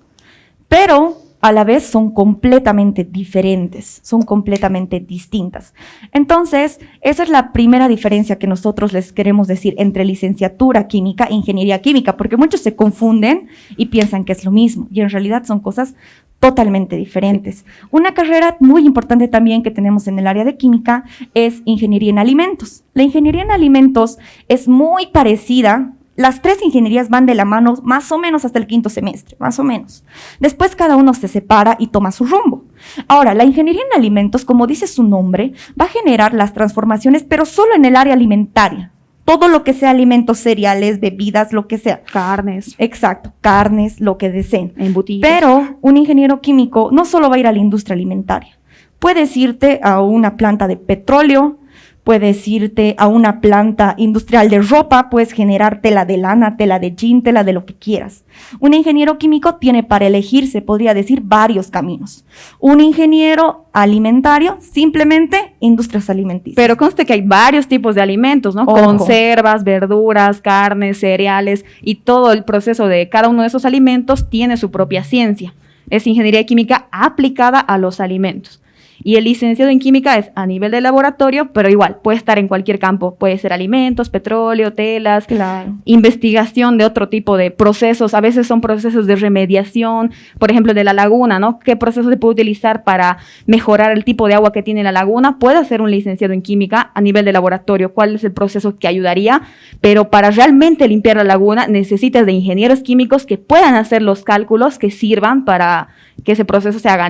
pero a la vez son completamente diferentes, son completamente distintas. Entonces, esa es la primera diferencia que nosotros les queremos decir entre licenciatura química e ingeniería química, porque muchos se confunden y piensan que es lo mismo, y en realidad son cosas totalmente diferentes. Una carrera muy importante también que tenemos en el área de química es ingeniería en alimentos. La ingeniería en alimentos es muy parecida. Las 3 ingenierías van de la mano más o menos hasta el 5º semestre, más o menos. Después cada uno se separa y toma su rumbo. Ahora, la ingeniería en alimentos, como dice su nombre, va a generar las transformaciones, pero solo en el área alimentaria. Todo lo que sea alimentos, cereales, bebidas, lo que sea. Carnes, Exacto, carnes, lo que deseen. embutidos. Pero un ingeniero químico no solo va a ir a la industria alimentaria. Puedes irte a una planta de petróleo, puedes irte a una planta industrial de ropa, puedes generar tela de lana, tela de jean, tela de lo que quieras. Un ingeniero químico tiene para elegir, se podría decir, varios caminos. Un ingeniero alimentario, simplemente industrias alimenticias. Pero conste que hay varios tipos de alimentos, ¿no? Ojo. Conservas, verduras, carnes, cereales, y todo el proceso de cada uno de esos alimentos tiene su propia ciencia. Es ingeniería química aplicada a los alimentos. Y el licenciado en química es a nivel de laboratorio, pero igual, puede estar en cualquier campo. Puede ser alimentos, petróleo, telas, Claro. investigación de otro tipo de procesos. A veces son procesos de remediación, por ejemplo, de la laguna, ¿no? ¿Qué proceso se puede utilizar para mejorar el tipo de agua que tiene la laguna? Puede ser un licenciado en química a nivel de laboratorio. ¿Cuál es el proceso que ayudaría? Pero para realmente limpiar la laguna necesitas de ingenieros químicos que puedan hacer los cálculos que sirvan para que ese proceso se haga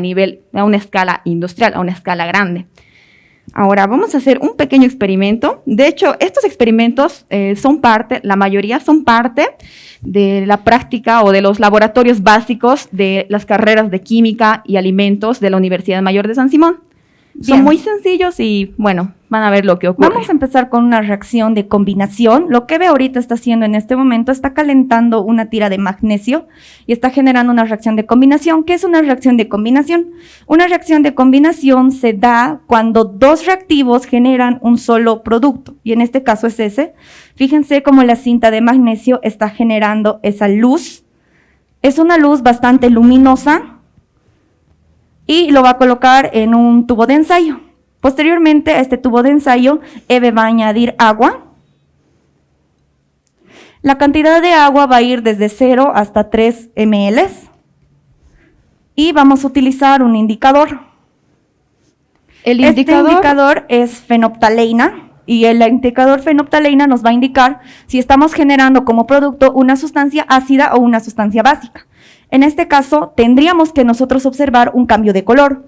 a una escala industrial, a una escala grande. Ahora, vamos a hacer un pequeño experimento. De hecho, estos experimentos la mayoría son parte de la práctica o de los laboratorios básicos de las carreras de química y alimentos de la Universidad Mayor de San Simón. Son Bien. muy sencillos y, bueno, van a ver lo que ocurre. Vamos a empezar con una reacción de combinación. Lo que Eve ahorita está haciendo en este momento, está calentando una tira de magnesio y está generando una reacción de combinación. ¿Qué es una reacción de combinación? Una reacción de combinación se da cuando 2 reactivos generan un solo producto, y en este caso es ese. Fíjense cómo la cinta de magnesio está generando esa luz. Es una luz bastante luminosa y lo va a colocar en un tubo de ensayo. Posteriormente a este tubo de ensayo, Eve va a añadir agua. La cantidad de agua va a ir desde 0 hasta 3 ml. Y vamos a utilizar un indicador. El Este indicador, indicador es fenolftaleína, y el indicador fenolftaleína nos va a indicar si estamos generando como producto una sustancia ácida o una sustancia básica. En este caso, tendríamos que nosotros observar un cambio de color.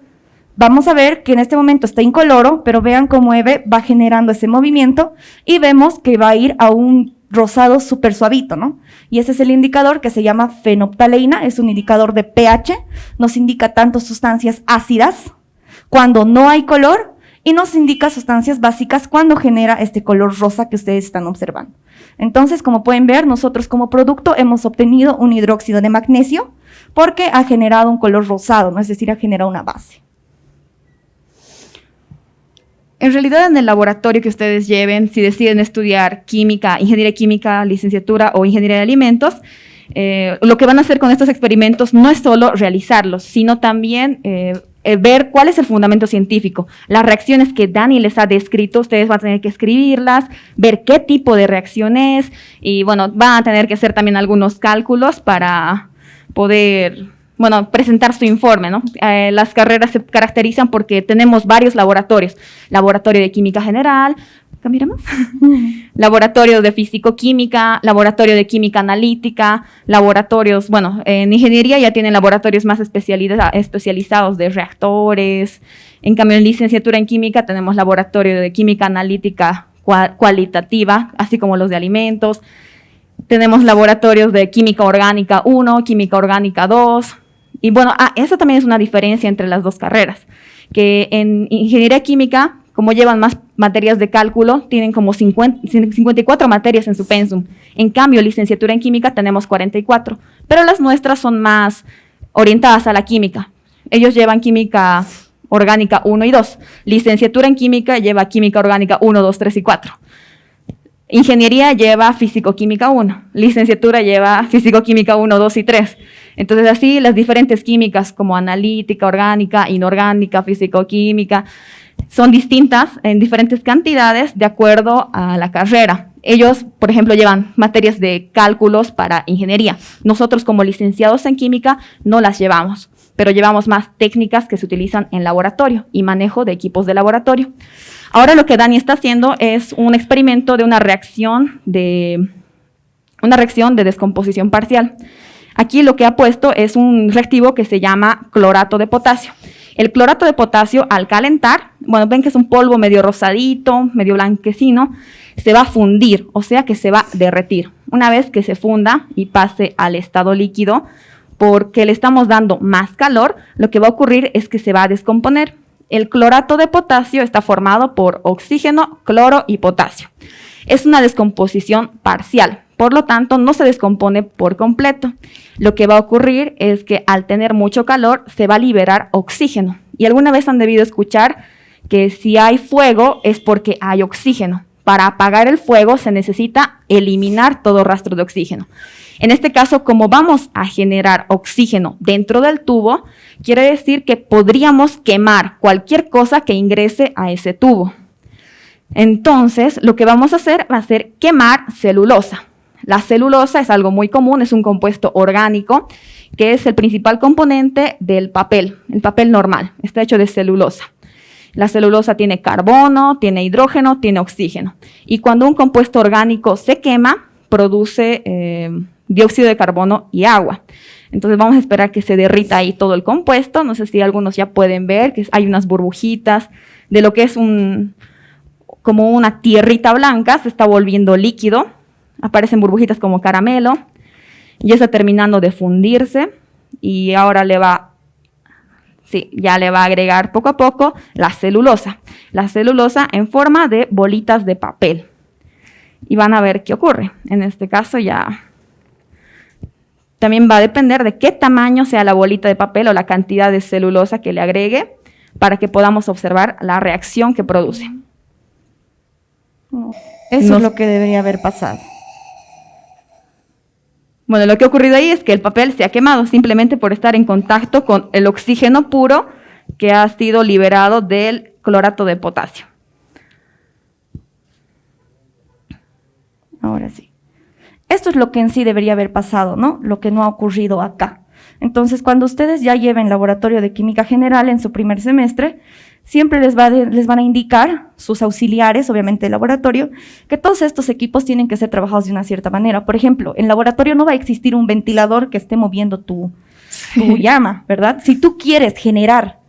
Vamos a ver que en este momento está incoloro, pero vean cómo Eve va generando ese movimiento y vemos que va a ir a un rosado súper suavito, ¿no? Y ese es el indicador que se llama fenolftaleína, es un indicador de pH, nos indica tanto sustancias ácidas cuando no hay color y nos indica sustancias básicas cuando genera este color rosa que ustedes están observando. Entonces, como pueden ver, nosotros como producto hemos obtenido un hidróxido de magnesio porque ha generado un color rosado, ¿no? Es decir, ha generado una base. en realidad en el laboratorio que ustedes lleven, si deciden estudiar química, ingeniería química, licenciatura o ingeniería de alimentos, lo que van a hacer con estos experimentos no es solo realizarlos, sino también ver cuál es el fundamento científico. Las reacciones que Dani les ha descrito, ustedes van a tener que escribirlas, ver qué tipo de reacción es y, bueno, van a tener que hacer también algunos cálculos para poder, bueno, presentar su informe, ¿no? Las carreras se caracterizan porque tenemos varios laboratorios. Laboratorio de Química General, ¿cambiaremos? Laboratorio de Físico-Química, Laboratorio de Química Analítica, laboratorios, bueno, en ingeniería ya tienen laboratorios más especializados de reactores. En cambio, en licenciatura en Química tenemos Laboratorio de Química Analítica cualitativa, así como los de alimentos. Tenemos laboratorios de química orgánica 1, química orgánica 2. Y bueno, esa también es una diferencia entre las dos carreras, que en ingeniería química, como llevan más materias de cálculo, tienen como 54 materias en su pensum. En cambio, licenciatura en química tenemos 44, pero las nuestras son más orientadas a la química. Ellos llevan química orgánica 1 y 2. Licenciatura en química lleva química orgánica 1, 2, 3 y 4. Ingeniería lleva físico-química 1. Licenciatura lleva físico-química 1, 2 y 3. Entonces, así las diferentes químicas como analítica, orgánica, inorgánica, físico-química, son distintas en diferentes cantidades de acuerdo a la carrera. Ellos, por ejemplo, llevan materias de cálculos para ingeniería. Nosotros, como licenciados en química, no las llevamos, pero llevamos más técnicas que se utilizan en laboratorio y manejo de equipos de laboratorio. Ahora lo que Dani está haciendo es un experimento de una reacción de descomposición parcial. Aquí lo que ha puesto es un reactivo que se llama clorato de potasio. El clorato de potasio, al calentar, bueno, ven que es un polvo medio rosadito, medio blanquecino, se va a fundir, o sea que se va a derretir. Una vez que se funda y pase al estado líquido, porque le estamos dando más calor, lo que va a ocurrir es que se va a descomponer. El clorato de potasio está formado por oxígeno, cloro y potasio. Es una descomposición parcial, por lo tanto no se descompone por completo. Lo que va a ocurrir es que al tener mucho calor se va a liberar oxígeno. Y alguna vez han debido escuchar que si hay fuego es porque hay oxígeno. Para apagar el fuego se necesita eliminar todo rastro de oxígeno. En este caso, como vamos a generar oxígeno dentro del tubo, quiere decir que podríamos quemar cualquier cosa que ingrese a ese tubo. Entonces, lo que vamos a hacer va a ser quemar celulosa. La celulosa es algo muy común, es un compuesto orgánico que es el principal componente del papel, el papel normal, está hecho de celulosa. La celulosa tiene carbono, tiene hidrógeno, tiene oxígeno. Y cuando un compuesto orgánico se quema, produce dióxido de carbono y agua. Entonces vamos a esperar que se derrita ahí todo el compuesto. No sé si algunos ya pueden ver que hay unas burbujitas de lo que es como una tierrita blanca, se está volviendo líquido. Aparecen burbujitas como caramelo. Ya está terminando de fundirse y ahora ya le va a agregar poco a poco la celulosa. La celulosa en forma de bolitas de papel. Y van a ver qué ocurre. En este caso ya también va a depender de qué tamaño sea la bolita de papel o la cantidad de celulosa que le agregue para que podamos observar la reacción que produce. Eso es lo que debería haber pasado. Bueno, lo que ha ocurrido ahí es que el papel se ha quemado simplemente por estar en contacto con el oxígeno puro que ha sido liberado del clorato de potasio. Ahora sí. Esto es lo que en sí debería haber pasado, ¿no? Lo que no ha ocurrido acá. Entonces, cuando ustedes ya lleven laboratorio de química general en su primer semestre, siempre les van a indicar sus auxiliares, obviamente el laboratorio, que todos estos equipos tienen que ser trabajados de una cierta manera. Por ejemplo, en laboratorio no va a existir un ventilador que esté moviendo tu llama, ¿verdad? Si tú quieres generar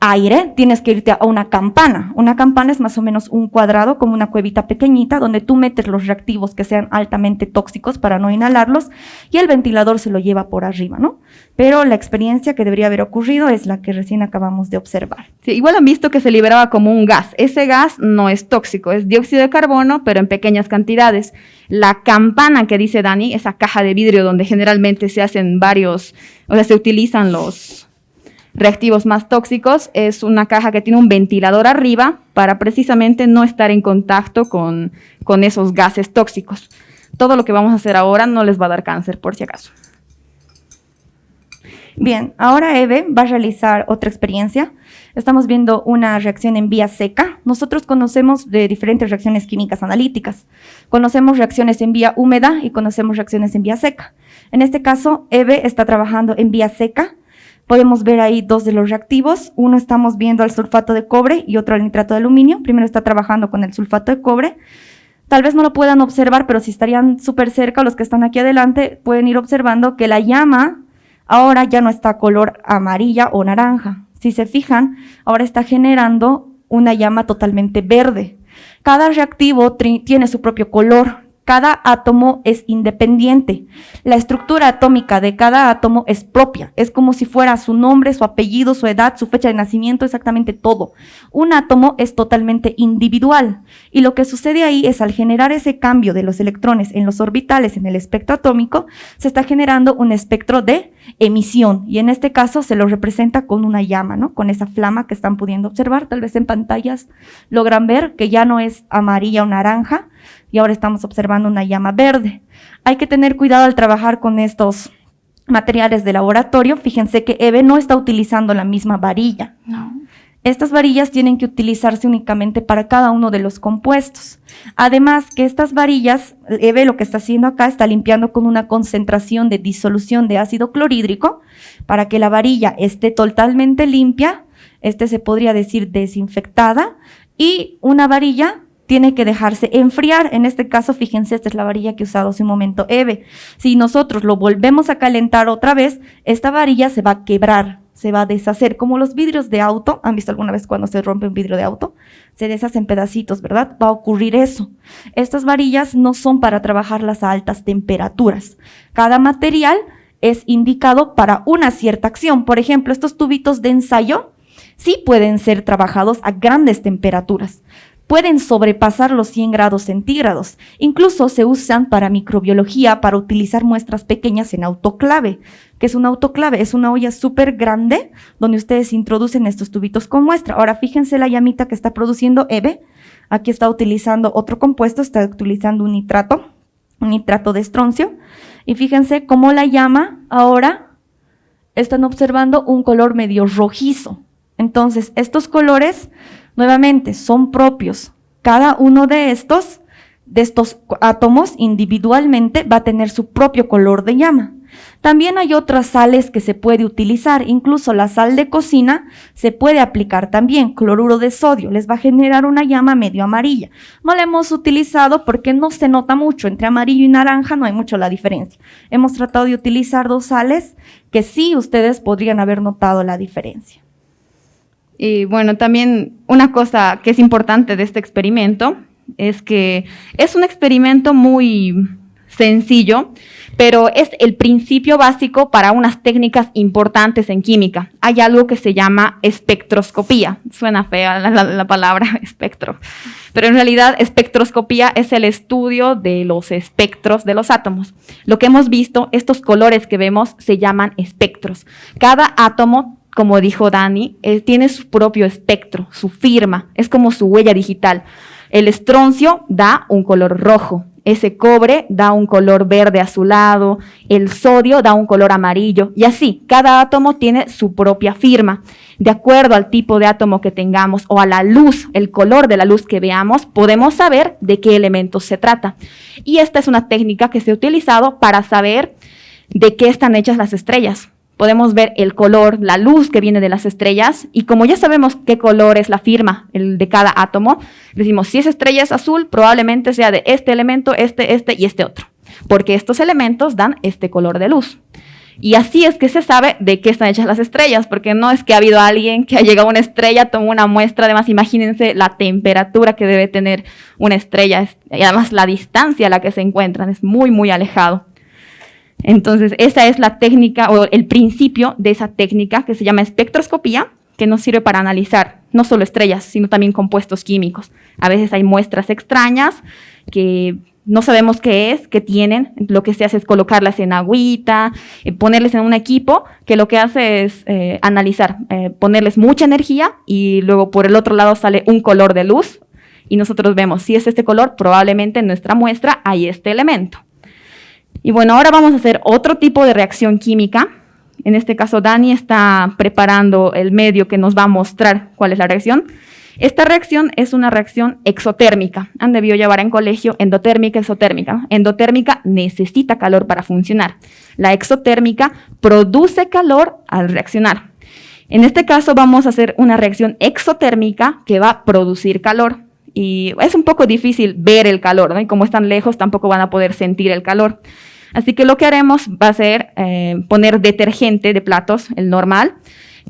aire, tienes que irte a una campana. Una campana es más o menos un cuadrado, como una cuevita pequeñita, donde tú metes los reactivos que sean altamente tóxicos para no inhalarlos, y el ventilador se lo lleva por arriba, ¿no? Pero la experiencia que debería haber ocurrido es la que recién acabamos de observar. Sí, igual han visto que se liberaba como un gas. Ese gas no es tóxico, es dióxido de carbono, pero en pequeñas cantidades. La campana que dice Dani, esa caja de vidrio donde generalmente se hacen se utilizan los reactivos más tóxicos, es una caja que tiene un ventilador arriba para precisamente no estar en contacto con esos gases tóxicos. Todo lo que vamos a hacer ahora no les va a dar cáncer, por si acaso. Bien, ahora Eve va a realizar otra experiencia. Estamos viendo una reacción en vía seca. Nosotros conocemos de diferentes reacciones químicas analíticas. Conocemos reacciones en vía húmeda y conocemos reacciones en vía seca. En este caso, Eve está trabajando en vía seca. Podemos ver ahí dos de los reactivos. Uno estamos viendo al sulfato de cobre y otro al nitrato de aluminio. Primero está trabajando con el sulfato de cobre. Tal vez no lo puedan observar, pero si estarían súper cerca, los que están aquí adelante pueden ir observando que la llama ahora ya no está color amarilla o naranja. Si se fijan, ahora está generando una llama totalmente verde. Cada reactivo tiene su propio color. Cada átomo es independiente. La estructura atómica de cada átomo es propia. Es como si fuera su nombre, su apellido, su edad, su fecha de nacimiento, exactamente todo. Un átomo es totalmente individual. Y lo que sucede ahí es, al generar ese cambio de los electrones en los orbitales en el espectro atómico, se está generando un espectro de emisión. Y en este caso se lo representa con una llama, ¿no? Con esa flama que están pudiendo observar. Tal vez en pantallas logran ver que ya no es amarilla o naranja, y ahora estamos observando una llama verde. Hay que tener cuidado al trabajar con estos materiales de laboratorio. Fíjense que EVE no está utilizando la misma varilla. No. Estas varillas tienen que utilizarse únicamente para cada uno de los compuestos. Además que estas varillas, EVE lo que está haciendo acá, está limpiando con una concentración de disolución de ácido clorhídrico para que la varilla esté totalmente limpia, se podría decir desinfectada, y una varilla tiene que dejarse enfriar. En este caso, fíjense, esta es la varilla que he usado hace un momento, EVE. Si nosotros lo volvemos a calentar otra vez, esta varilla se va a quebrar, se va a deshacer, como los vidrios de auto. ¿Han visto alguna vez cuando se rompe un vidrio de auto? Se deshacen pedacitos, ¿verdad? Va a ocurrir eso. Estas varillas no son para trabajarlas a altas temperaturas. Cada material es indicado para una cierta acción. Por ejemplo, estos tubitos de ensayo sí pueden ser trabajados a grandes temperaturas. Pueden sobrepasar los 100 grados centígrados. Incluso se usan para microbiología, para utilizar muestras pequeñas en autoclave. ¿Qué es un autoclave? Es una olla súper grande donde ustedes introducen estos tubitos con muestra. Ahora fíjense la llamita que está produciendo EVE. Aquí está utilizando otro compuesto, está utilizando un nitrato de estroncio. Y fíjense cómo la llama ahora están observando un color medio rojizo. Entonces, estos colores nuevamente son propios. Cada uno de estos átomos individualmente va a tener su propio color de llama. También hay otras sales que se puede utilizar, incluso la sal de cocina se puede aplicar también, cloruro de sodio, les va a generar una llama medio amarilla. No la hemos utilizado porque no se nota mucho, entre amarillo y naranja no hay mucho la diferencia. Hemos tratado de utilizar dos sales que sí ustedes podrían haber notado la diferencia. Y bueno, también una cosa que es importante de este experimento es que es un experimento muy sencillo, pero es el principio básico para unas técnicas importantes en química. Hay algo que se llama espectroscopía. Suena fea la palabra espectro, pero en realidad espectroscopía es el estudio de los espectros de los átomos. Lo que hemos visto, estos colores que vemos se llaman espectros. Cada átomo, como dijo Dani, tiene su propio espectro, su firma, es como su huella digital. El estroncio da un color rojo, ese cobre da un color verde azulado, el sodio da un color amarillo y así, cada átomo tiene su propia firma. De acuerdo al tipo de átomo que tengamos o a la luz, el color de la luz que veamos, podemos saber de qué elementos se trata. Y esta es una técnica que se ha utilizado para saber de qué están hechas las estrellas. Podemos ver el color, la luz que viene de las estrellas y como ya sabemos qué color es la firma de cada átomo, decimos si esa estrella es azul, probablemente sea de este elemento, este y este otro, porque estos elementos dan este color de luz. Y así es que se sabe de qué están hechas las estrellas, porque no es que ha habido alguien que ha llegado a una estrella, tomó una muestra, además imagínense la temperatura que debe tener una estrella y además la distancia a la que se encuentran, es muy, muy alejado. Entonces, esa es la técnica o el principio de esa técnica que se llama espectroscopía, que nos sirve para analizar no solo estrellas, sino también compuestos químicos. A veces hay muestras extrañas que no sabemos qué es, qué tienen. Lo que se hace es colocarlas en agüita, ponerles en un equipo que lo que hace es analizar, ponerles mucha energía y luego por el otro lado sale un color de luz y nosotros vemos si es este color, probablemente en nuestra muestra hay este elemento. Y bueno, ahora vamos a hacer otro tipo de reacción química. En este caso, Dani está preparando el medio que nos va a mostrar cuál es la reacción. Esta reacción es una reacción exotérmica. Han debido llevar en colegio endotérmica, exotérmica. Endotérmica necesita calor para funcionar. La exotérmica produce calor al reaccionar. En este caso, vamos a hacer una reacción exotérmica que va a producir calor. Y es un poco difícil ver el calor, ¿no? Y como están lejos, tampoco van a poder sentir el calor. Así que lo que haremos va a ser poner detergente de platos, el normal,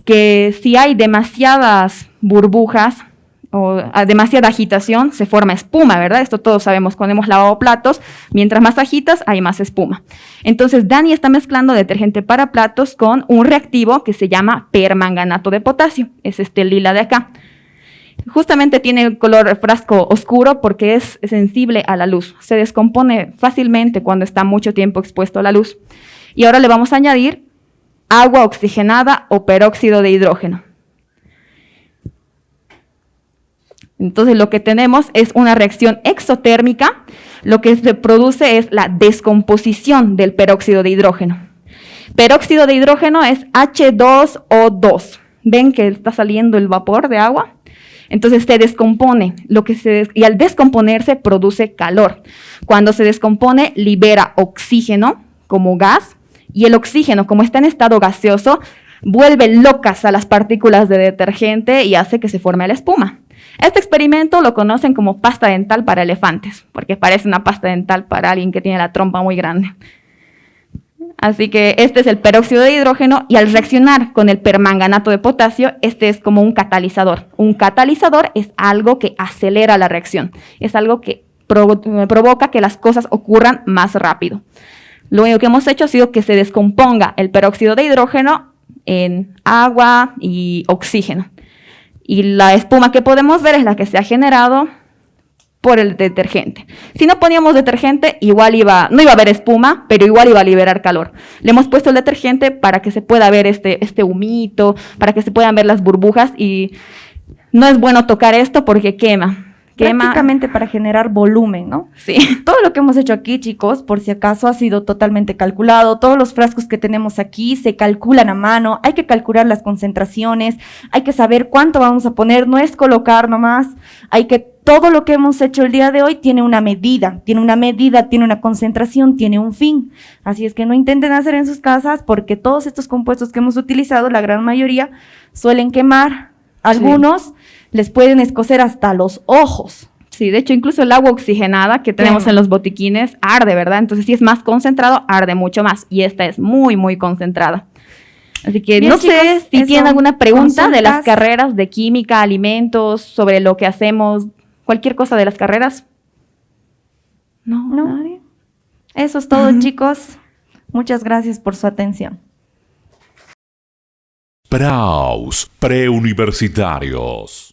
que si hay demasiadas burbujas o a demasiada agitación se forma espuma, ¿verdad? Esto todos sabemos cuando hemos lavado platos, mientras más agitas hay más espuma. Entonces Dani está mezclando detergente para platos con un reactivo que se llama permanganato de potasio, es este lila de acá. Justamente tiene el color frasco oscuro porque es sensible a la luz, se descompone fácilmente cuando está mucho tiempo expuesto a la luz. Y ahora le vamos a añadir agua oxigenada o peróxido de hidrógeno. Entonces lo que tenemos es una reacción exotérmica. Lo que se produce es la descomposición del peróxido de hidrógeno. Peróxido de hidrógeno es H2O2. ¿Ven que está saliendo el vapor de agua? Entonces se descompone, y al descomponerse produce calor. Cuando se descompone libera oxígeno como gas, y el oxígeno, como está en estado gaseoso, vuelve locas a las partículas de detergente y hace que se forme la espuma. Este experimento lo conocen como pasta dental para elefantes, porque parece una pasta dental para alguien que tiene la trompa muy grande. Así que este es el peróxido de hidrógeno y al reaccionar con el permanganato de potasio, este es como un catalizador. Un catalizador es algo que acelera la reacción, es algo que provoca que las cosas ocurran más rápido. Lo único que hemos hecho ha sido que se descomponga el peróxido de hidrógeno en agua y oxígeno. Y la espuma que podemos ver es la que se ha generado por el detergente. Si no poníamos detergente, no iba a haber espuma, pero igual iba a liberar calor. Le hemos puesto el detergente para que se pueda ver este humito, para que se puedan ver las burbujas, y no es bueno tocar esto porque quema. Prácticamente para generar volumen, ¿no? Sí. Todo lo que hemos hecho aquí, chicos, por si acaso ha sido totalmente calculado. Todos los frascos que tenemos aquí se calculan a mano. Hay que calcular las concentraciones, hay que saber cuánto vamos a poner, no es colocar nomás. Todo lo que hemos hecho el día de hoy tiene una medida, tiene una concentración, tiene un fin. Así es que no intenten hacer en sus casas porque todos estos compuestos que hemos utilizado, la gran mayoría, suelen quemar. Algunos les pueden escocer hasta los ojos. Sí, de hecho, incluso el agua oxigenada que tenemos en los botiquines arde, ¿verdad? Entonces, si es más concentrado, arde mucho más. Y esta es muy, muy concentrada. Así que bien, no chicos, sé si tienen alguna pregunta de las consultas. carreras de química, alimentos, sobre lo que hacemos, cualquier cosa de las carreras. No, nadie. Eso es todo, chicos. Muchas gracias por su atención. Praus, preuniversitarios.